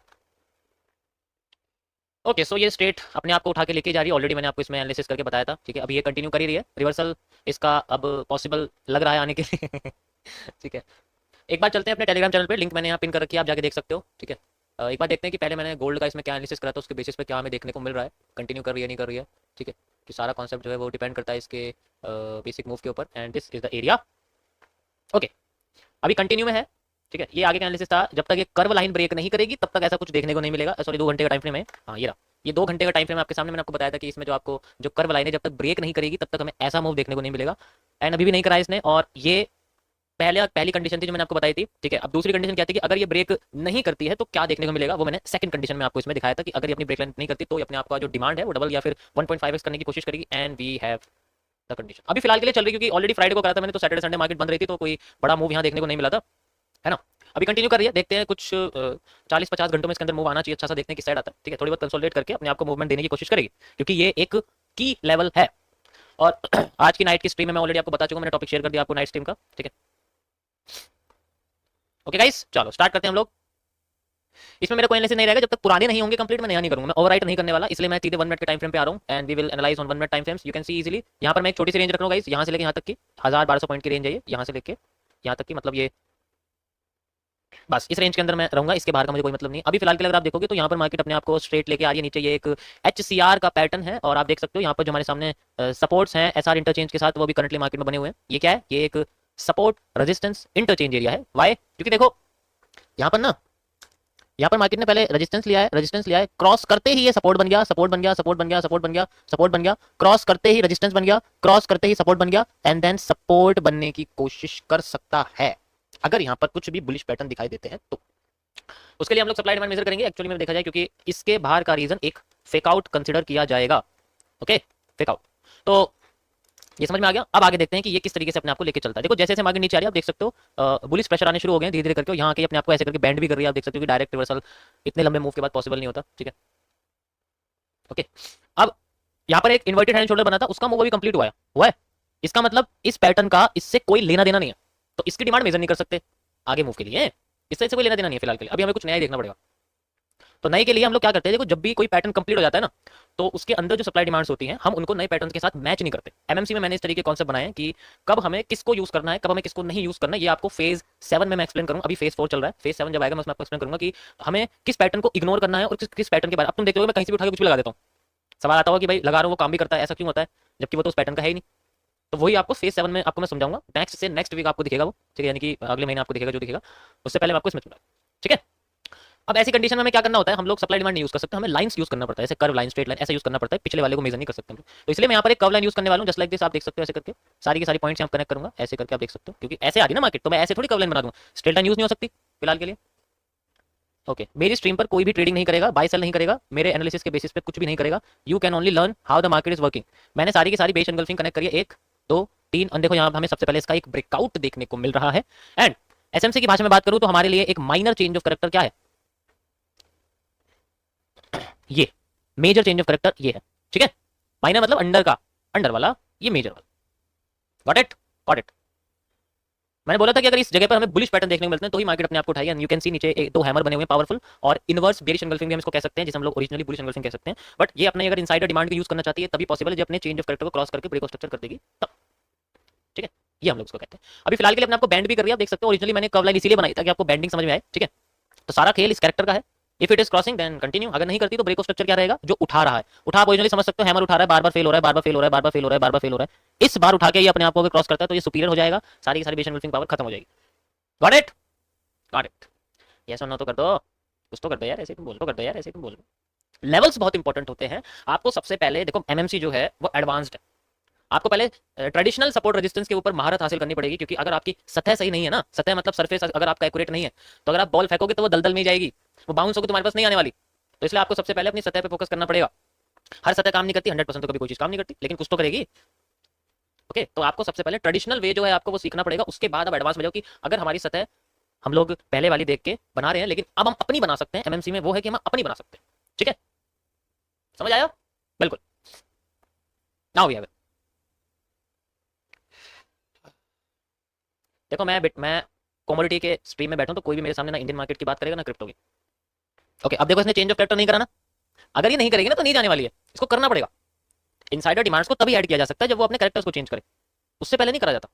ओके सो ये स्टेट अपने आप को उठा के लेके जा रही है, ऑलरेडी मैंने आपको इसमें एनालिसिस करके बताया था, ठीक है। अभी ये कंटिन्यू कर ही रही है, रिवर्सल इसका अब पॉसिबल लग रहा है आने के लिए। ठीक है, एक बार चलते हैं अपने टेलीग्राम चैनल पे, लिंक मैंने यहाँ पिन कर रखी है, आप जाके देख सकते हो, ठीक है। एक बार देखते हैं कि पहले मैंने गोल्ड का इसमें क्या एनालिसिस करा था, उसके बेसिस पे क्या हमें देखने को मिल रहा है, कंटिन्यू कर रही है नहीं कर रही है, ठीक है। कि सारा कॉन्सेप्ट जो है वो डिपेंड करता है इसके बेसिक मूव के ऊपर, and this is the area. Okay, अभी कंटिन्यू में है, ठीक है। ये आगे का एनालिसिस था, जब तक ये कर्व लाइन ब्रेक नहीं करेगी तब तक ऐसा कुछ देखने को नहीं मिलेगा। सॉरी 2 घंटे का टाइम फ्रेम है, हाँ ये रहा, ये 2 घंटे का टाइम फ्रेम आपके सामने। मैंने आपको बताया था कि इसमें जो आपको जो कर्व लाइन है जब तक ब्रेक नहीं करेगी तब तक हमें ऐसा मूव देखने को नहीं मिलेगा, एंड अभी भी नहीं करा इसने। और ये पहली कंडीशन थी जो मैंने आपको बताई थी, ठीक है। अब दूसरी कंडीशन क्या थी कि अगर ये ब्रेक नहीं करती है तो क्या देखने को मिलेगा, वो मैंने सेकंड कंडीशन में आपको इसमें दिखाया था कि अगर ये अपनी ब्रेक लाइन नहीं करती तो ये अपने आप का जो डिमांड है वो डबल या फिर 1.5x करने की कोशिश करेगी, and we have the condition. अभी फिलहाल के लिए चल रही, क्योंकि ऑलरेडी फ्राइडे को करा था मैंने, तो सैटरडे संडे मार्केट बंद रही थी, तो कोई बड़ा मूव यहाँ देखने को नहीं मिला था, है ना। अभी कंटिन्यू कर रही है, देखते हैं कुछ 40-50 घंटों में इसके अंदर मूव आना चाहिए, अच्छा सा, देखते हैं किस साइड आता है, ठीक है। थोड़ी बहुत कंसोलिडेट करके अपने आप को मूवमेंट देने की कोशिश करेगी, क्योंकि ये एक की लेवल है। और आज की नाइट की स्ट्रीम में मैं ऑलरेडी आपको बता चुका हूं, मैंने टॉपिक शेयर कर दिया आपको नाइट स्ट्रीम का, ठीक है। ओके गाइस, चलो स्टार्ट करते हैं हम लोग। इसमें मेरा कोई एनालिसिस नहीं रहेगा जब तक पुराने नहीं होंगे कंप्लीट, मैं नया नहीं करूंगा, मैं ओवरराइट नहीं करने वाला, इसलिए मैं सीधे 1 मिनट के टाइम फ्रेम पे आ रहा हूं, and we will analyse on 1 minute time frames. You can see easily, यहां पर मैं एक छोटी सी रेंज रख रहा हूं गाइस, यहां से लेके यहां तक की 1000-1200 पॉइंट की रेंज है ये, यहां से लेके यहाँ तक कि मतलब ये बस इस रेंज के अंदर मैं रहूंगा, इसके बाहर का मुझे कोई मतलब नहीं। अभी फिलहाल के लिए अगर आप देखोगे तो यहाँ पर मार्केट अपने आप को स्ट्रेट लेके आ रही है नीचे, ये एक HCR का पैटर्न है और आप देख सकते हो यहाँ पर जो हमारे सामने सपोर्ट्स हैं SR इंटरचेंज के साथ, वो भी करंटली मार्केट में बने हुए हैं। ये क्या है, ये एक सपोर्ट रेजिस्टेंस इंटरचेंज एरिया है। वाई? क्योंकि देखो यहाँ पर ना, यहाँ पर मार्केट ने पहले रेजिस्टेंस लिया है, क्रॉस करते ही ये सपोर्ट बन गया, सपोर्ट बन गया, सपोर्ट बन गया, सपोर्ट बन गया, सपोर्ट बन गया, क्रॉस करते ही रेजिस्टेंस बन गया, क्रॉस करते ही सपोर्ट बन गया, एंड देन सपोर्ट बनने की कोशिश कर सकता है अगर यहाँ पर कुछ भी बुलिश पैटर्न दिखाई देते हैं तो। उसके लिए हम लोग सप्लाई डिमांड मेजर करेंगे एक्चुअली में देखा जाए, क्योंकि इसके बाहर का रीजन एक फेक आउट कंसिडर किया जाएगा। Okay, fake out. तो ये समझ में आ गया। अब आगे देखते हैं कि ये किस तरीके से अपने आप को लेके चलता है। देखो जैसे जैसे मार्केट नीचे आ रही है आप देख सकते हो बुलिश प्रेशर आने शुरू हो गए धीरे धीरे करके, यहाँ आके अपने आप को ऐसे करके बैंड भी कर रही है। आप देख सकते हो कि डायरेक्ट रिवर्सल इतने लंबे मूव के बाद पॉसिबल नहीं होता। ठीक है, ओके। अब यहाँ पर एक इन्वर्टेड हैंड शोल्डर बना था, उसका मूव अभी कंप्लीट हुआ है। इसका मतलब इस पैटर्न का इससे कोई लेना देना नहीं है, तो इसकी डिमांड मेजर नहीं कर सकते आगे मूव के लिए, इससे कोई लेना देना नहीं है फिलहाल के लिए। अभी हमें कुछ नया ही देखना पड़ेगा। तो नए के लिए हम लोग क्या करते हैं, देखो जब भी कोई पैटर्न कंप्लीट हो जाता है ना, तो उसके अंदर जो सप्लाई डिमांड्स होती हैं हम उनको नए पैटर्न के साथ मैच नहीं करते। एमएमसी में मैंने इस तरीके के कॉन्सेप्ट बनाए हैं कि कब हमें किसको यूज करना है, कब हमें किसको नहीं यूज करना है। ये आपको फेज 7 में मैं एक्सप्लेन करूंगा। अभी फेज 4 चल रहा है, फेज 7 जब आएगा मैं उसमें आपको एक्सप्लेन करूंगा कि हमें किस पैटर्न को इग्नोर करना है और किस पैटर्न के बारे में। अब तुम देख लो मैं कहीं से भी उठा के कुछ भी लगा देता हूँ, सवाल आता होगा कि भाई लगा रहा हूँ वो काम भी करता है, ऐसा क्यों होता है, जबकि वो तो उस पैटर्न का है ही नहीं। तो वही आपको फेज 7 में आपको मैं समझाऊंगा, नेक्स्ट से नेक्स्ट वीक आपको दिखेगा वो। ठीक है, यानी कि अगले महीने आपको दिखेगा जो दिखेगा, उससे पहले मैं आपको इसमें समझाऊंगा। ठीक है, अब ऐसी कंडीशन में हमें क्या करना होता है, हम लोग सप्लाई डिमांड नहीं यूज कर सकते, हमें लाइंस यूज करना पड़ता है, ऐसे कर्व लाइन, स्ट्रेट लाइन ऐसा यूज करना पड़ता है। पिछले वाले को मेजर नहीं कर सकते हम लोग, तो इसलिए मैं यहाँ पर एक कर्व लाइन यूज करने वाला हूँ, जस्ट लाइक दिस। आप देख सकते हो ऐसे करके सारी की सारी पॉइंट्स यहाँ कनेक्ट करूंगा, ऐसे करके आप देख सकते हो, क्योंकि ऐसे आ रही ना मार्केट, तो मैं ऐसे थोड़ी कर्व लाइन बना दूंगा, स्ट्रेट लाइन यूज नहीं हो सकती फिलहाल के लिए। ओके, मेरी स्ट्रीम पर कोई भी ट्रेडिंग नहीं करेगा, बाय सेल नहीं करेगा, मेरे एनालिसिस के बेसिस पे कुछ भी नहीं करेगा। You can only learn how the market is working. मैंने सारी की सारी बेस एनगल्फिंग कनेक्ट करी है, 1 2 3, और देखो यहाँ हमें सबसे पहले इसका एक ब्रेकआउट देखने को मिल रहा है। एंड एसएमसी की भाषा में बात करूं तो हमारे लिए एक माइनर चेंज ऑफ करेक्टर क्या है, ये मेजर चेंज ऑफ करेक्टर ये है। ठीक है, माइनर मतलब अंडर का, अंडर वाला, ये मेजर वाला। Got it, got it. मैंने बोला था कि अगर इस जगह पर हमें बुलिश पैटर्न देखने को मिलते हैं तो ही मार्केट अपने आप को उठाएगी। एंड यू कैन सी नीचे दो हैमर बने हुए हैं पावरफुल, और इनवर्स बेरिश एंगल्फिंग भी हम इसको कह सकते हैं, जिसे हम लोग ओरिजिनली बुलिश एंगल्फिंग कह सकते हैं। बट ये अपने अगर इनसाइडर डिमांड को यूज करना चाहती है तभी पॉसिबल है, जब अपने चेंज ऑफ करेक्टर को क्रॉस करके ब्रेक ऑफ स्ट्रक्चर कर देगी तब। ठीक है, ये हम लोग इसको कहते हैं। अभी फिलहाल के लिए अपने आपको बैंड भी कर रही है, आप देख सकते हो। ओरिजिनली मैंने कर्व लाइन इसीलिए बनाई ताकि आपको बैंडिंग समझ में आए। ठीक है, तो सारा खेल इस कैरेक्टर का है। If it is crossing then continue, अगर नहीं करती तो ब्रेक ऑफ स्ट्रक्चर क्या रहेगा, जो उठा रहा है। उठा आप ओरिजिनली समझ सकते हो, हैमर उठा रहा है, बार बार फेल हो रहा है, बार बार फेल हो रहा है, बार बार फेल हो रहा है, बार बार फेल हो रहा है। इस बार उठा के ये अपने आप को अगर क्रॉस करता है तो ये सुपीरियर हो जाएगा, सारी की सारी बेस एंगल्फिंग पावर खत्म हो जाएगी। Got it, got it. Yes और नो तो कर दो, कुछ तो कर दो यार, ऐसे तुम बोल दो, कर दो यार, ऐसे तुम बोल दो। लेवल्स बहुत इंपॉर्टेंट होते हैं। आपको सबसे पहले देखो एमएमसी जो है वो एडवांस्ड है, आपको पहले ट्रेडिशनल सपोर्ट रेजिस्टेंस के ऊपर महारत हासिल करनी पड़ेगी, क्योंकि अगर आपकी सतह सही नहीं है ना, सतह मतलब सरफेस अगर आपका एक्यूरेट नहीं है, तो अगर आप बॉल फेंकोगे तो वो दलदल में जाएगी, वो बाउंस होकर तुम्हारे पास नहीं आने वाली। तो इसलिए आपको सबसे पहले अपनी सतह पे फोकस करना पड़ेगा। हर सतह काम नहीं करती, 100% तो कभी कोई चीज काम नहीं करती, लेकिन कुछ तो करेगी। ओके, तो आपको सबसे पहले ट्रेडिशनल वे जो है आपको वो सीखना पड़ेगा, उसके बाद आप एडवांस में जाओ कि अगर हमारी सतह हम लोग पहले वाली देख के बना रहे हैं, लेकिन अब हम अपनी बना सकते हैं। एमएमसी में वो है कि हम अपनी बना सकते हैं। ठीक है, समझ आया? बिल्कुल। Now we have it. देखो मैं कमोडिटी के स्ट्रीम में बैठा हूं, तो कोई भी मेरे सामने ना इंडियन मार्केट की बात करेगा ना क्रिप्टो की। ओके, अब देखो इसने चेंज ऑफ कैरेक्टर नहीं करा ना, अगर ये नहीं करेगी ना तो नहीं जाने वाली है, इसको करना पड़ेगा। इनसाइडर डिमांड्स को तभी ऐड किया जा सकता है जब वो अपने कैरेक्टर्स को चेंज करे, उससे पहले नहीं करा जाता।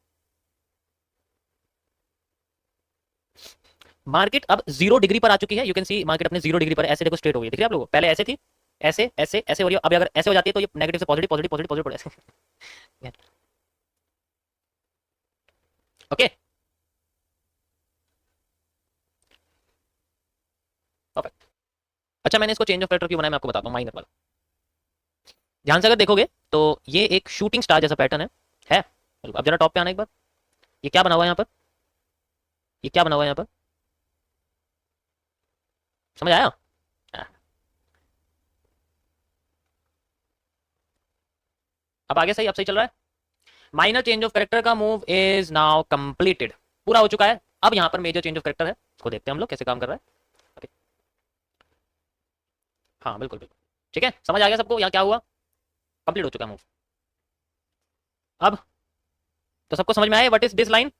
मार्केट अब 0 डिग्री पर आ चुकी है, यू कैन सी मार्केट अपने 0 डिग्री पर ऐसे देखो स्ट्रेट हो गई, दिख रही है आप लोगों को? पहले ऐसे थी, ऐसे ऐसे ऐसे हो रही है, अब अगर ऐसे हो जाती है तो ये नेगेटिव से पॉजिटिव पॉजिटिव पॉजिटिव पॉजिटिव पड़े। Okay, perfect. अच्छा, मैंने इसको चेंज ऑफ कैरेक्टर क्यों बनाया मैं आपको बताता हूँ, माइनर वाला। ध्यान से अगर देखोगे तो ये एक शूटिंग स्टार जैसा पैटर्न है। अब जरा टॉप पे आना एक बार, ये क्या बना हुआ है यहाँ पर, ये क्या बना हुआ है यहाँ पर, समझ आया? अब आगे सही, अब सही चल रहा है। माइनर चेंज ऑफ कैरेक्टर का मूव इज नाउ कंप्लीटेड, पूरा हो चुका है। अब यहाँ पर मेजर चेंज ऑफ कैरेक्टर है, इसको देखते हैं हम लोग कैसे काम कर रहा है। ओके, हाँ बिल्कुल बिल्कुल, ठीक है, समझ आ गया सबको यहाँ क्या हुआ, कंप्लीट हो चुका है मूव। अब तो सबको समझ में आया व्हाट इज दिस लाइन,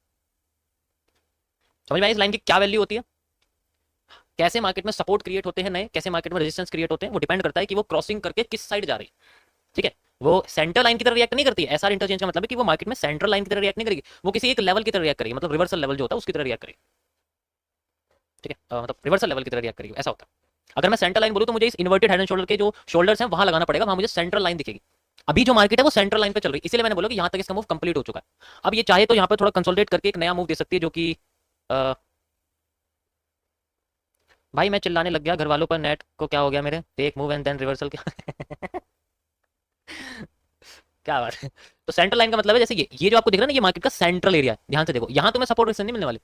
समझ में आया इस लाइन की क्या वैल्यू होती है, कैसे मार्केट में सपोर्ट क्रिएट होते हैं नए, कैसे मार्केट में रेजिस्टेंस क्रिएट होते हैं, वो डिपेंड करता है कि वो क्रॉसिंग करके किस साइड जा रही है। ठीक है, वो सेंट्रल लाइन की तरह रिएक्ट नहीं करती है। एसआर इंटरचेंज का मतलब है कि वो मार्केट में सेंट्रल लाइन की तरह रिएक्ट नहीं करेगी, वो किसी एक लेवल की तरह रिएक्ट करेगी, मतलब रिवर्सल लेवल जो होता है उसकी तरह रिएक्ट करेगी। ठीक है, मतलब रिवर्सल लेवल की तरह रिएक्ट करेगी, ऐसा होता है। अगर मैं सेंट्रल लाइन बोलूँ तो मुझे इस इन्वर्टेड हेड एंड शोल्डर के जो शोल्डर्स हैं वहां लगाना पड़ेगा, वहां मुझे सेंट्रल लाइन दिखेगी। अभी जो मार्केट है वो सेंट्रल लाइन पे चल रही है, इसीलिए मैंने बोला कि यहाँ तक इसका मूव कंप्लीट हो चुका है। अब ये चाहे तो यहाँ पर थोड़ा कंसोलिडेट करके एक नया मूव दे सकती है, जो कि भाई मैं चिल्लाने लग गया घर वालों पर, नेट को क्या हो गया मेरे, take move and then reversal क्या क्या बात है। तो सेंट्रल लाइन का मतलब है जैसे ये जो आपको दिख रहा है ना, ये मार्केट का सेंट्रल एरिया है, ध्यान से देखो, यहाँ तुम्हें सपोर्ट रेजिस्टेंस नहीं मिलने वाले,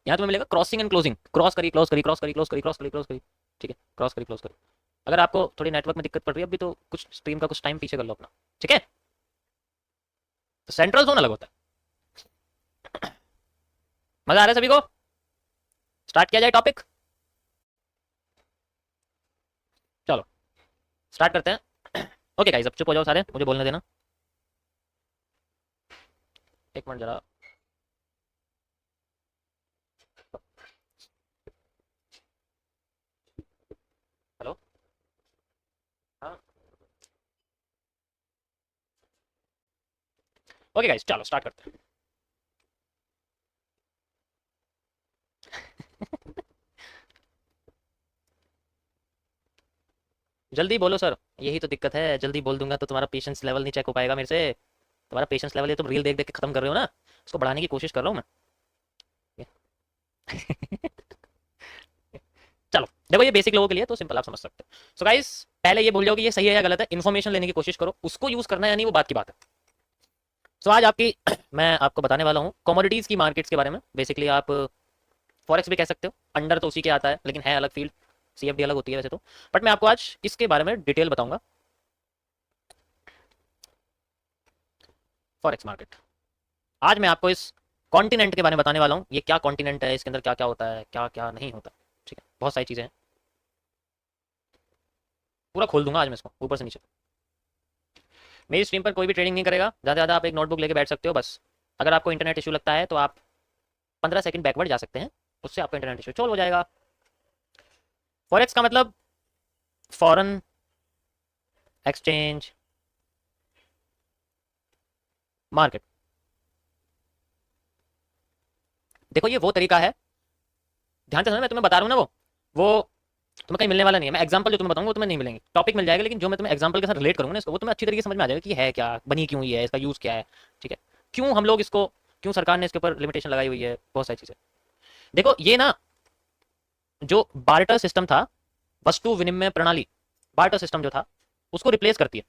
यहाँ तुम्हें मिलेगा क्रॉसिंग एंड क्लोजिंग, क्रॉस करी क्लोज करी क्रॉस करी क्लोज करी क्रॉस करी क्लोज करी। ठीक है, क्रॉस करी क्लोज करी। अगर आपको थोड़ी नेटवर्क में दिक्कत पड़ रही है अभी तो कुछ स्ट्रीम का कुछ टाइम पीछे कर लो अपना, ठीक है। तो सेंट्रल जोन अलग होता है। मजा आ रहा है सभी को? स्टार्ट किया जाए टॉपिक, चलो स्टार्ट करते हैं। ओके गाइस, अब चुप हो जाओ सारे, मुझे बोलने देना। एक मिनट जरा, हेलो, हाँ, ओके गाइस चलो स्टार्ट करते हैं। जल्दी बोलो सर, यही तो दिक्कत है, जल्दी बोल दूंगा तो तुम्हारा पेशेंस लेवल नहीं चेक हो पाएगा मेरे से। तुम्हारा पेशेंस लेवल ये तुम रील देख देख के खत्म कर रहे हो ना, उसको बढ़ाने की कोशिश कर रहा हूँ मैं। चलो देखो, ये बेसिक लोगों के लिए तो सिंपल, आप समझ सकते हो। सो गाइस, पहले ये भूल जाओ कि ये सही है या गलत है, इन्फॉर्मेशन लेने की कोशिश करो, उसको यूज करना है या नहीं वो बात की बात है। सो आज आपकी मैं आपको बताने वाला हूँ कमोडिटीज की मार्केट्स के बारे में। बेसिकली आप फॉरेक्स भी कह सकते हो, अंडर तो उसी के आता है लेकिन है अलग फील्ड, सीएफडी अलग होती है वैसे तो, बट मैं आपको आज इसके बारे में डिटेल बताऊंगा। फॉरेक्स मार्केट, आज मैं आपको इस कॉन्टिनेंट के बारे में बताने वाला हूँ। ये क्या कॉन्टिनेंट है, इसके अंदर क्या क्या होता है, क्या क्या नहीं होता। ठीक है, बहुत सारी चीज़ें हैं, पूरा खोल दूंगा आज मैं इसको ऊपर से नीचे। मेरी स्ट्रीम पर कोई भी ट्रेडिंग नहीं करेगा, ज़्यादा से ज़्यादा आप एक नोटबुक लेके बैठ सकते हो बस। अगर आपको इंटरनेट इशू लगता है तो आप 15 सेकंड बैकवर्ड जा सकते हैं, उससे आपका इंटरनेट इशू सॉल्व हो जाएगा। फॉरेक्स का मतलब फॉरेन एक्सचेंज मार्केट। देखो ये वो तरीका है, ध्यान से समझना, मैं तुम्हें बता रहा हूँ ना, वो तुम्हें कहीं मिलने वाला नहीं है। मैं एग्जांपल जो तुम्हें बताऊंगा वो तुम्हें नहीं मिलेंगे, टॉपिक मिल जाएगा, लेकिन जो मैं तुम्हें एग्जांपल के साथ रिलेट करूंगा ना इसको, वो तुम्हें अच्छी तरीके से समझ में आ जाएगा कि है क्या, बनी क्यों हुई है, इसका यूज़ क्या है। ठीक है, क्यों हम लोग इसको, क्यों सरकार ने इसके ऊपर लिमिटेशन लगाई हुई है, बहुत सारी चीज़ें। देखो ये ना, जो बार्टर सिस्टम था, वस्तु विनिमय प्रणाली, बार्टर सिस्टम जो था उसको रिप्लेस करती है,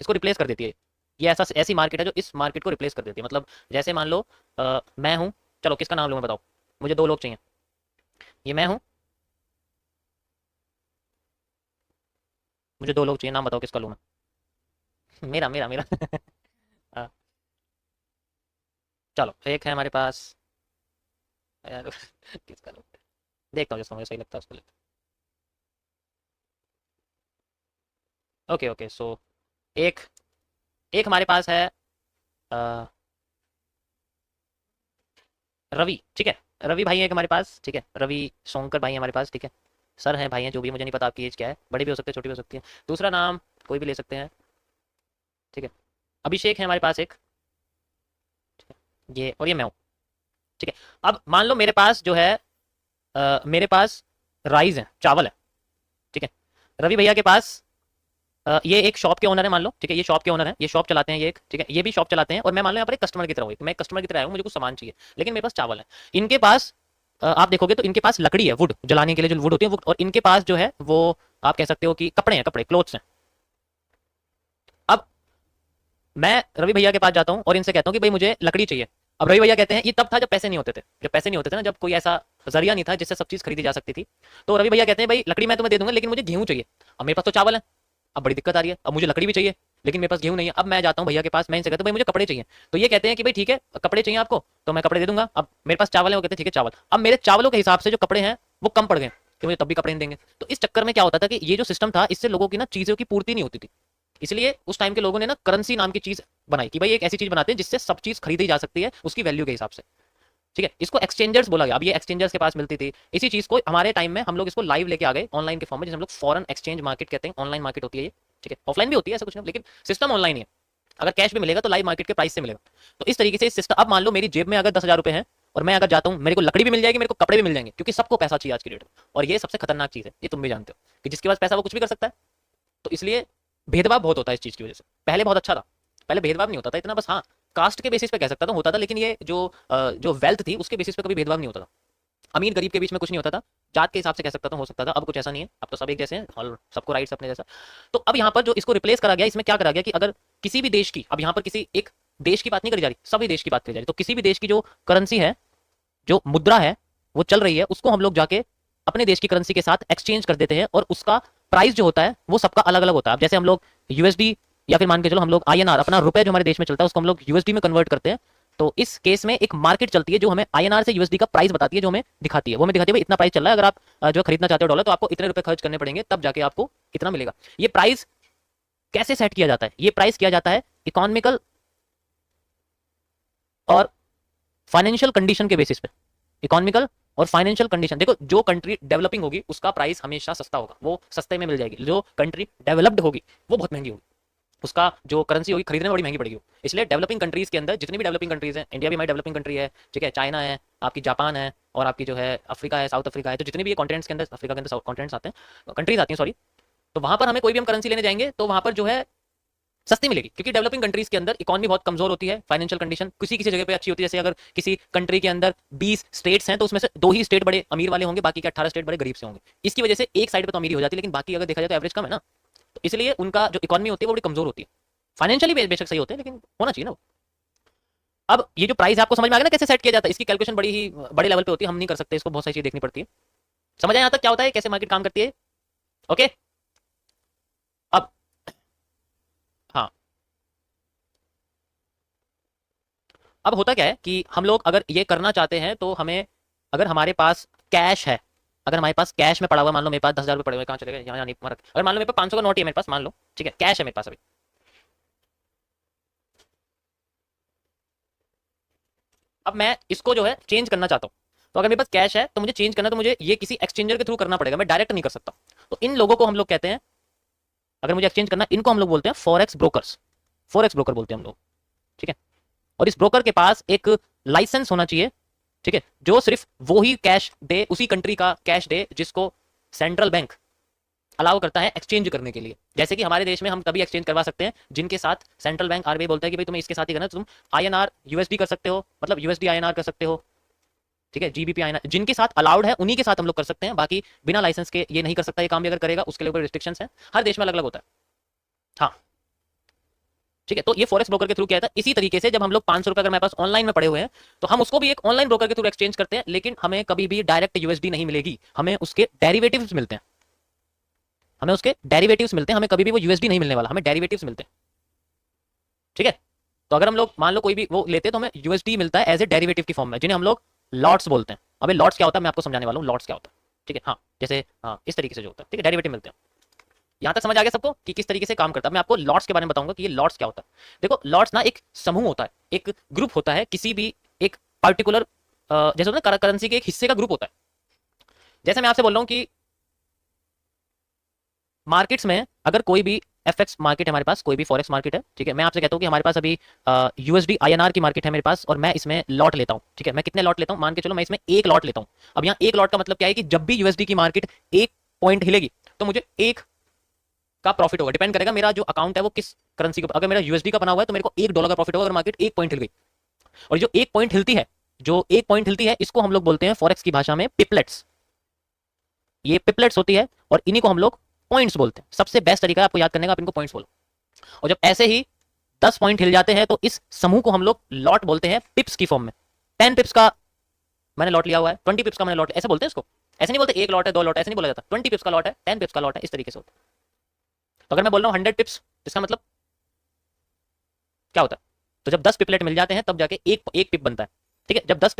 इसको रिप्लेस कर देती है। ये ऐसा ऐसी मार्केट है जो इस मार्केट को रिप्लेस कर देती है। मतलब जैसे मान लो मैं हूँ, चलो किसका नाम लूँ मैं, बताओ, मुझे 2 लोग चाहिए। ये मैं हूँ, मुझे 2 लोग चाहिए, नाम बताओ किसका लूँ मैं। मेरा मेरा मेरा हाँ, चलो एक है हमारे पास यार, किसका लूँ, देखता हूँ जिसका मुझे सही लगता है उसको लेते हैं। ओके ओके, सो एक एक हमारे पास है अ, रवि। ठीक है, रवि भाई है एक हमारे पास, ठीक है, रवि शंकर भाई है हमारे पास, ठीक है, सर हैं भाई हैं जो भी, मुझे नहीं पता आपकी एज क्या है, बड़ी भी हो सकती है छोटी भी हो सकती है। दूसरा नाम कोई भी ले सकते हैं, ठीक है। अभिषेक है हमारे पास एक, ठीक है, ये और ये मैं हूँ, ठीक है। अब मान लो मेरे पास जो है मेरे पास राइस है, चावल है, ठीक है। रवि भैया के पास ये एक शॉप के ओनर है मान लो, ठीक है, ये शॉप के ओनर है, ये शॉप चलाते हैं ये एक, ठीक है, ये भी शॉप चलाते हैं, और मैं मान लो यहाँ पर एक कस्टमर की तरह हूँ, मैं एक कस्टमर की तरह आया हूँ, मुझे कुछ सामान चाहिए, लेकिन मेरे पास चावल है। इनके पास आप देखोगे तो इनके पास लकड़ी है, वुड जलाने के लिए जो वुड होती है वो, और इनके पास जो है वो आप कह सकते हो कि कपड़े हैं, कपड़े क्लोथ्स हैं। अब मैं रवि भैया के पास जाता हूँ और इनसे कहता हूँ कि भाई मुझे लकड़ी चाहिए। अब रवि भैया कहते हैं, ये तब था जब पैसे नहीं होते थे, जब पैसे नहीं होते थे ना, जब कोई ऐसा जरिया नहीं था जिससे सब चीज खरीदी जा सकती थी। तो रवि भैया कहते हैं भाई लकड़ी मैं तुम्हें दे दूंगा, लेकिन मुझे गेहूं चाहिए। अब मेरे पास तो चावल है, अब बड़ी दिक्कत आ रही है, अब मुझे लकड़ी भी चाहिए लेकिन मेरे पास गेहूं नहीं है। अब मैं जाता हूँ भैया के पास, मैं इनसे कहता हूँ भाई मुझे कपड़े चाहिए। तो ये कहते हैं कि भाई ठीक है, कपड़े चाहिए आपको तो मैं कपड़े दे दूंगा। अब मेरे पास चावल है, वो कहते हैं ठीक है चावल। अब मेरे चावलों के हिसाब से जो कपड़े हैं वो कम पड़ गए, कि मुझे तब भी कपड़े नहीं देंगे। तो इस चक्कर में क्या होता था कि ये जो सिस्टम था, इससे लोगों की ना चीजों की पूर्ति नहीं होती थी। इसलिए उस टाइम के लोगों ने ना करेंसी नाम की चीज बनाई कि भाई एक ऐसी चीज बनाते हैं जिससे सब चीज खरीदी जा सकती है उसकी वैल्यू के हिसाब से। ठीक है, इसको एक्सचेंजर्स बोला गया। अब ये एक्सचेंजर्स के पास मिलती थी इसी चीज को, हमारे टाइम में हम लोग इसको लाइव लेके आ गए ऑनलाइन के फॉर्म में, जिसे हम लोग फॉरेन एक्सचेंज मार्केट कहते हैं, ऑनलाइन मार्केट होती है ये। ठीक है, ऑफलाइन भी होती है ऐसा कुछ नहीं, लेकिन सिस्टम ऑनलाइन ही है। अगर कैश भी मिलेगा तो लाइव मार्केट के प्राइस से मिलेगा। तो इस तरीके से सिस्टम, अब मान लो मेरी जेब में अगर 10,000 रुपए है और मैं अगर जाता हूँ, मेरे को लकड़ी भी मिल जाएगी, मेरे को कपड़े भी मिल जाएंगे, क्योंकि सबको पैसा चाहिए आज की डेट में। और ये सबसे खतरनाक चीज है, ये तुम भी जानते हो कि जिसके पास पैसा वो कुछ भी कर सकता है। तो इसलिए भेदभाव बहुत होता है इस चीज की वजह से। पहले बहुत अच्छा था, पहले भेदभाव नहीं होता था इतना, बस हाँ कास्ट के बेसिस पे कह सकता था होता था, लेकिन ये जो वेल्थ थी उसके बेसिस पे कभी भेदभाव नहीं होता था। अमीर गरीब के बीच में कुछ नहीं होता था, जात के हिसाब से कह सकता था, हो सकता था। अब कुछ ऐसा नहीं है, अब तो सब एक जैसे हैं और सबको राइट्स अपने जैसा। तो अब यहाँ पर जो इसको रिप्लेस करा गया, इसमें क्या करा गया कि अगर किसी भी देश की, अब यहाँ पर किसी एक देश की बात नहीं करी जा रही, सभी देश की बात करी जा रही, तो किसी भी देश की जो करेंसी है, जो मुद्रा है वो चल रही है, उसको हम लोग जाके अपने देश की करेंसी के साथ एक्सचेंज कर देते हैं, और उसका प्राइस जो होता है वो सबका अलग अलग होता है। अब जैसे हम लोग यूएसडी या फिर मान के चलो हम लोग आईएनआर, अपना रुपए जो हमारे देश में चलता है उसको हम लोग यूएसडी में कन्वर्ट करते हैं। तो इस केस में एक मार्केट चलती है जो हमें आईएनआर से यूएसडी का प्राइस बताती है, जो हमें दिखाती है, वो हमें दिखाती है भाई इतना प्राइस चल रहा है, अगर आप जो खरीदना चाहते हो डॉलर तो आपको इतने रुपए खर्च करने पड़ेंगे, तब जाके आपको इतना मिलेगा। ये प्राइस कैसे सेट किया जाता है? ये प्राइस किया जाता है इकोनॉमिकल और फाइनेंशियल कंडीशन के बेसिस पे। इकोनॉमिकल और फाइनेंशियल कंडीशन, देखो जो कंट्री डेवलपिंग होगी उसका प्राइस हमेशा सस्ता होगा, वो सस्ते में मिल जाएगी। जो कंट्री डेवलप्ड होगी वो बहुत महंगी होगी, उसका जो करेंसी होगी खरीदने में बड़ी महंगी पड़ेगी। इसलिए डेवलपिंग कंट्रीज के अंदर जितनी भी डेवलपिंग कंट्रीज हैं, इंडिया भी हमारी डेवलपिंग कंट्री है, ठीक है, चाइना है, आपकी जापान है, और आपकी जो है अफ्रीका है, साउथ अफ्रीका है, तो जितने भी ये कॉन्टिनेंट्स के अंदर, अफ्रीका के अंदर कॉन्टिनेंट्स आते हैं, कंट्रीज आती हैं सॉरी, तो वहां पर हमें कोई भी हम करेंसी लेने जाएंगे तो वहां पर जो है सस्ती मिलेगी, क्योंकि डेवलपिंग कंट्रीज के अंदर इकोनॉमी बहुत कमजोर होती है, फाइनेंशियल कंडीशन किसी किसी जगह पे अच्छी होती है। जैसे अगर किसी कंट्री के अंदर 20 स्टेट्स हैं तो उसमें से 2 ही स्टेट बड़े अमीर वाले होंगे, बाकी के 18 स्टेट बड़े गरीब से होंगे। इसकी वजह से एक साइड पे तो अमीरी हो जाती है, लेकिन बाकी अगर देखा जाए तो एवरेज कम है ना, तो इसलिए उनका जो इकोनॉमी होती है वो बड़ी कमजोर होती है। फाइनेंशियली बेशक सही होते हैं, लेकिन होना चाहिए ना। अब ये जो प्राइस आपको समझ में आ गया ना कैसे सेट किया जाता है, इसकी कैलकुलेशन बड़ी ही बड़े लेवल पे होती है, हम नहीं कर सकते इसको, बहुत सारी चीज देखनी पड़ती है। समझ आया यहाँ तक क्या होता है, कैसे मार्केट काम करती है? ओके, अब हाँ, अब होता क्या है कि हम लोग अगर ये करना चाहते हैं तो हमें, अगर हमारे पास कैश है, अगर हमारे पास कैश में पड़ा हुआ, मान लो मेरे पास 10,000 रुपये पड़े हुए, कहाँ चले गए, यहाँ नहीं मरक, अगर मान लो मेरे पास 500 का नोट है मेरे पास, मान लो ठीक है, कैश है मेरे पास अभी। अब मैं इसको जो है चेंज करना चाहता हूँ, तो अगर मेरे पास कैश है तो मुझे चेंज करना, तो मुझे ये किसी एक्सचेंजर के थ्रू करना पड़ेगा, मैं डायरेक्ट नहीं कर सकता। तो इन लोगों को हम लोग कहते हैं, अगर मुझे एक्सचेंज करना, इनको हम लोग बोलते हैं फॉरेक्स ब्रोकर्स, फॉरेक्स ब्रोकर बोलते हैं हम लोग, ठीक है। और इस ब्रोकर के पास एक लाइसेंस होना चाहिए, ठीक है, जो सिर्फ वो ही कैश दे, उसी कंट्री का कैश दे जिसको सेंट्रल बैंक अलाउ करता है एक्सचेंज करने के लिए। जैसे कि हमारे देश में हम तभी एक्सचेंज करवा सकते हैं जिनके साथ सेंट्रल बैंक आरबीआई बोलता है कि भाई तुम्हें इसके साथ ही करना, तुम आईएनआर यूएसडी कर सकते हो, मतलब यूएसडी आईएनआर कर सकते हो, ठीक है, जीबीपी आईएनआर जिनके साथ अलाउड है उन्हीं के साथ हम लोग कर सकते हैं, बाकी बिना लाइसेंस के ये नहीं कर सकता। ये काम भी अगर करेगा उसके लिए कोई रिस्ट्रिक्शंस है, हर देश में अलग अलग होता है। हाँ ठीक है, तो ये फॉरेक्स ब्रोकर के थ्रू किया था। इसी तरीके से जब हम लोग 500 रुपए अगर हमारे पास ऑनलाइन में पड़े हुए हैं तो हम उसको भी एक ऑनलाइन ब्रोकर के थ्रू एक्सचेंज करते हैं, लेकिन हमें कभी भी डायरेक्ट यूएसडी नहीं मिलेगी, हमें उसके डेरिवेटिव्स मिलते हैं, हमें उसके डेरिवेटिव्स मिलते हैं, हमें कभी भी वो यूएसडी नहीं मिलने वाला, हमें डेरिवेटिव्स मिलते हैं, ठीक है। तो अगर हम लोग मान लो कोई भी वो लेते हैं तो हमें यूएसडी मिलता है एज ए डेरिवेटिव की फॉर्म में, जिन्हें हम लोग लॉट्स बोलते हैं। अबे लॉट्स क्या होता है मैं आपको समझाने वाला हूँ, लॉट्स क्या होता है, ठीक है। हाँ जैसे हाँ इस तरीके से जो होता है, ठीक है, डेरिवेटिव मिलते हैं। यहाँ तक समझ आ गया सबको कि किस तरीके से काम करता है? मैं आपको लॉट्स के बारे में बताऊंगा कि ये लॉट्स क्या होता है। देखो लॉट्स ना एक समूह होता है, एक ग्रुप होता है, किसी भी एक पर्टिकुलर जैसे होता है करेंसी के एक हिस्से का ग्रुप होता है। जैसे मैं आपसे बोल रहा हूँ कि मार्केट्स में अगर कोई भी एफएक्स मार्केट है हमारे पास, कोई भी फॉरेक्स मार्केट है, ठीक है, मैं आपसे कहता हूँ कि हमारे पास अभी यूएसडी आईएनआर की मार्केट है मेरे पास, और मैं इसमें लॉट लेता हूँ, ठीक है। मैं कितने लॉट लेता हूँ? मान के चलो मैं इसमें एक लॉट लेता हूँ। अब यहाँ एक लॉट का मतलब क्या है कि जब भी यूएसडी की मार्केट एक पॉइंट हिलेगी तो मुझे एक का प्रॉफिट होगा, डिपेंड करेगा मेरा जो अकाउंट है वो किस करेंसी का। अगर मेरा यूएसडी का बना हुआ है तो मेरे को $1 का प्रॉफिट होगा अगर मार्केट एक पॉइंट हिल गई। और जो एक पॉइंट हिलती है, जो एक पॉइंट हिलती है, इसको हम लोग बोलते हैं फॉरेक्स की भाषा में पिपलेट्स। ये पिपलेट्स होती है और इन्हीं को हम लोग पॉइंट्स बोलते हैं। सबसे बेस्ट तरीका है आपको याद करने का, आप इनको पॉइंट्स बोलो। और जब ऐसे ही 10 पॉइंट हिल जाते हैं तो इस समूह को हम लोग लॉट बोलते हैं, पिप्स की फॉर्म में। 10 पिप्स का मैंने लॉट लिया हुआ है, 20 पिप्स का मैंने लॉट, ऐसे बोलते हैं इसको। ऐसे नहीं बोलते एक लॉट है, 2 लॉट है, ऐसे नहीं बोला जाता। 20 पिप्स का लॉट है, 10 पिप्स का लॉट है, इस तरीके से होता है। तो अगर मैं बोल रहा हूँ 100 पिप्स, इसका मतलब क्या होता है? तो जब 10 पिपलेट मिल जाते हैं तब जाके एक पिप बनता है, ठीक है। जब 10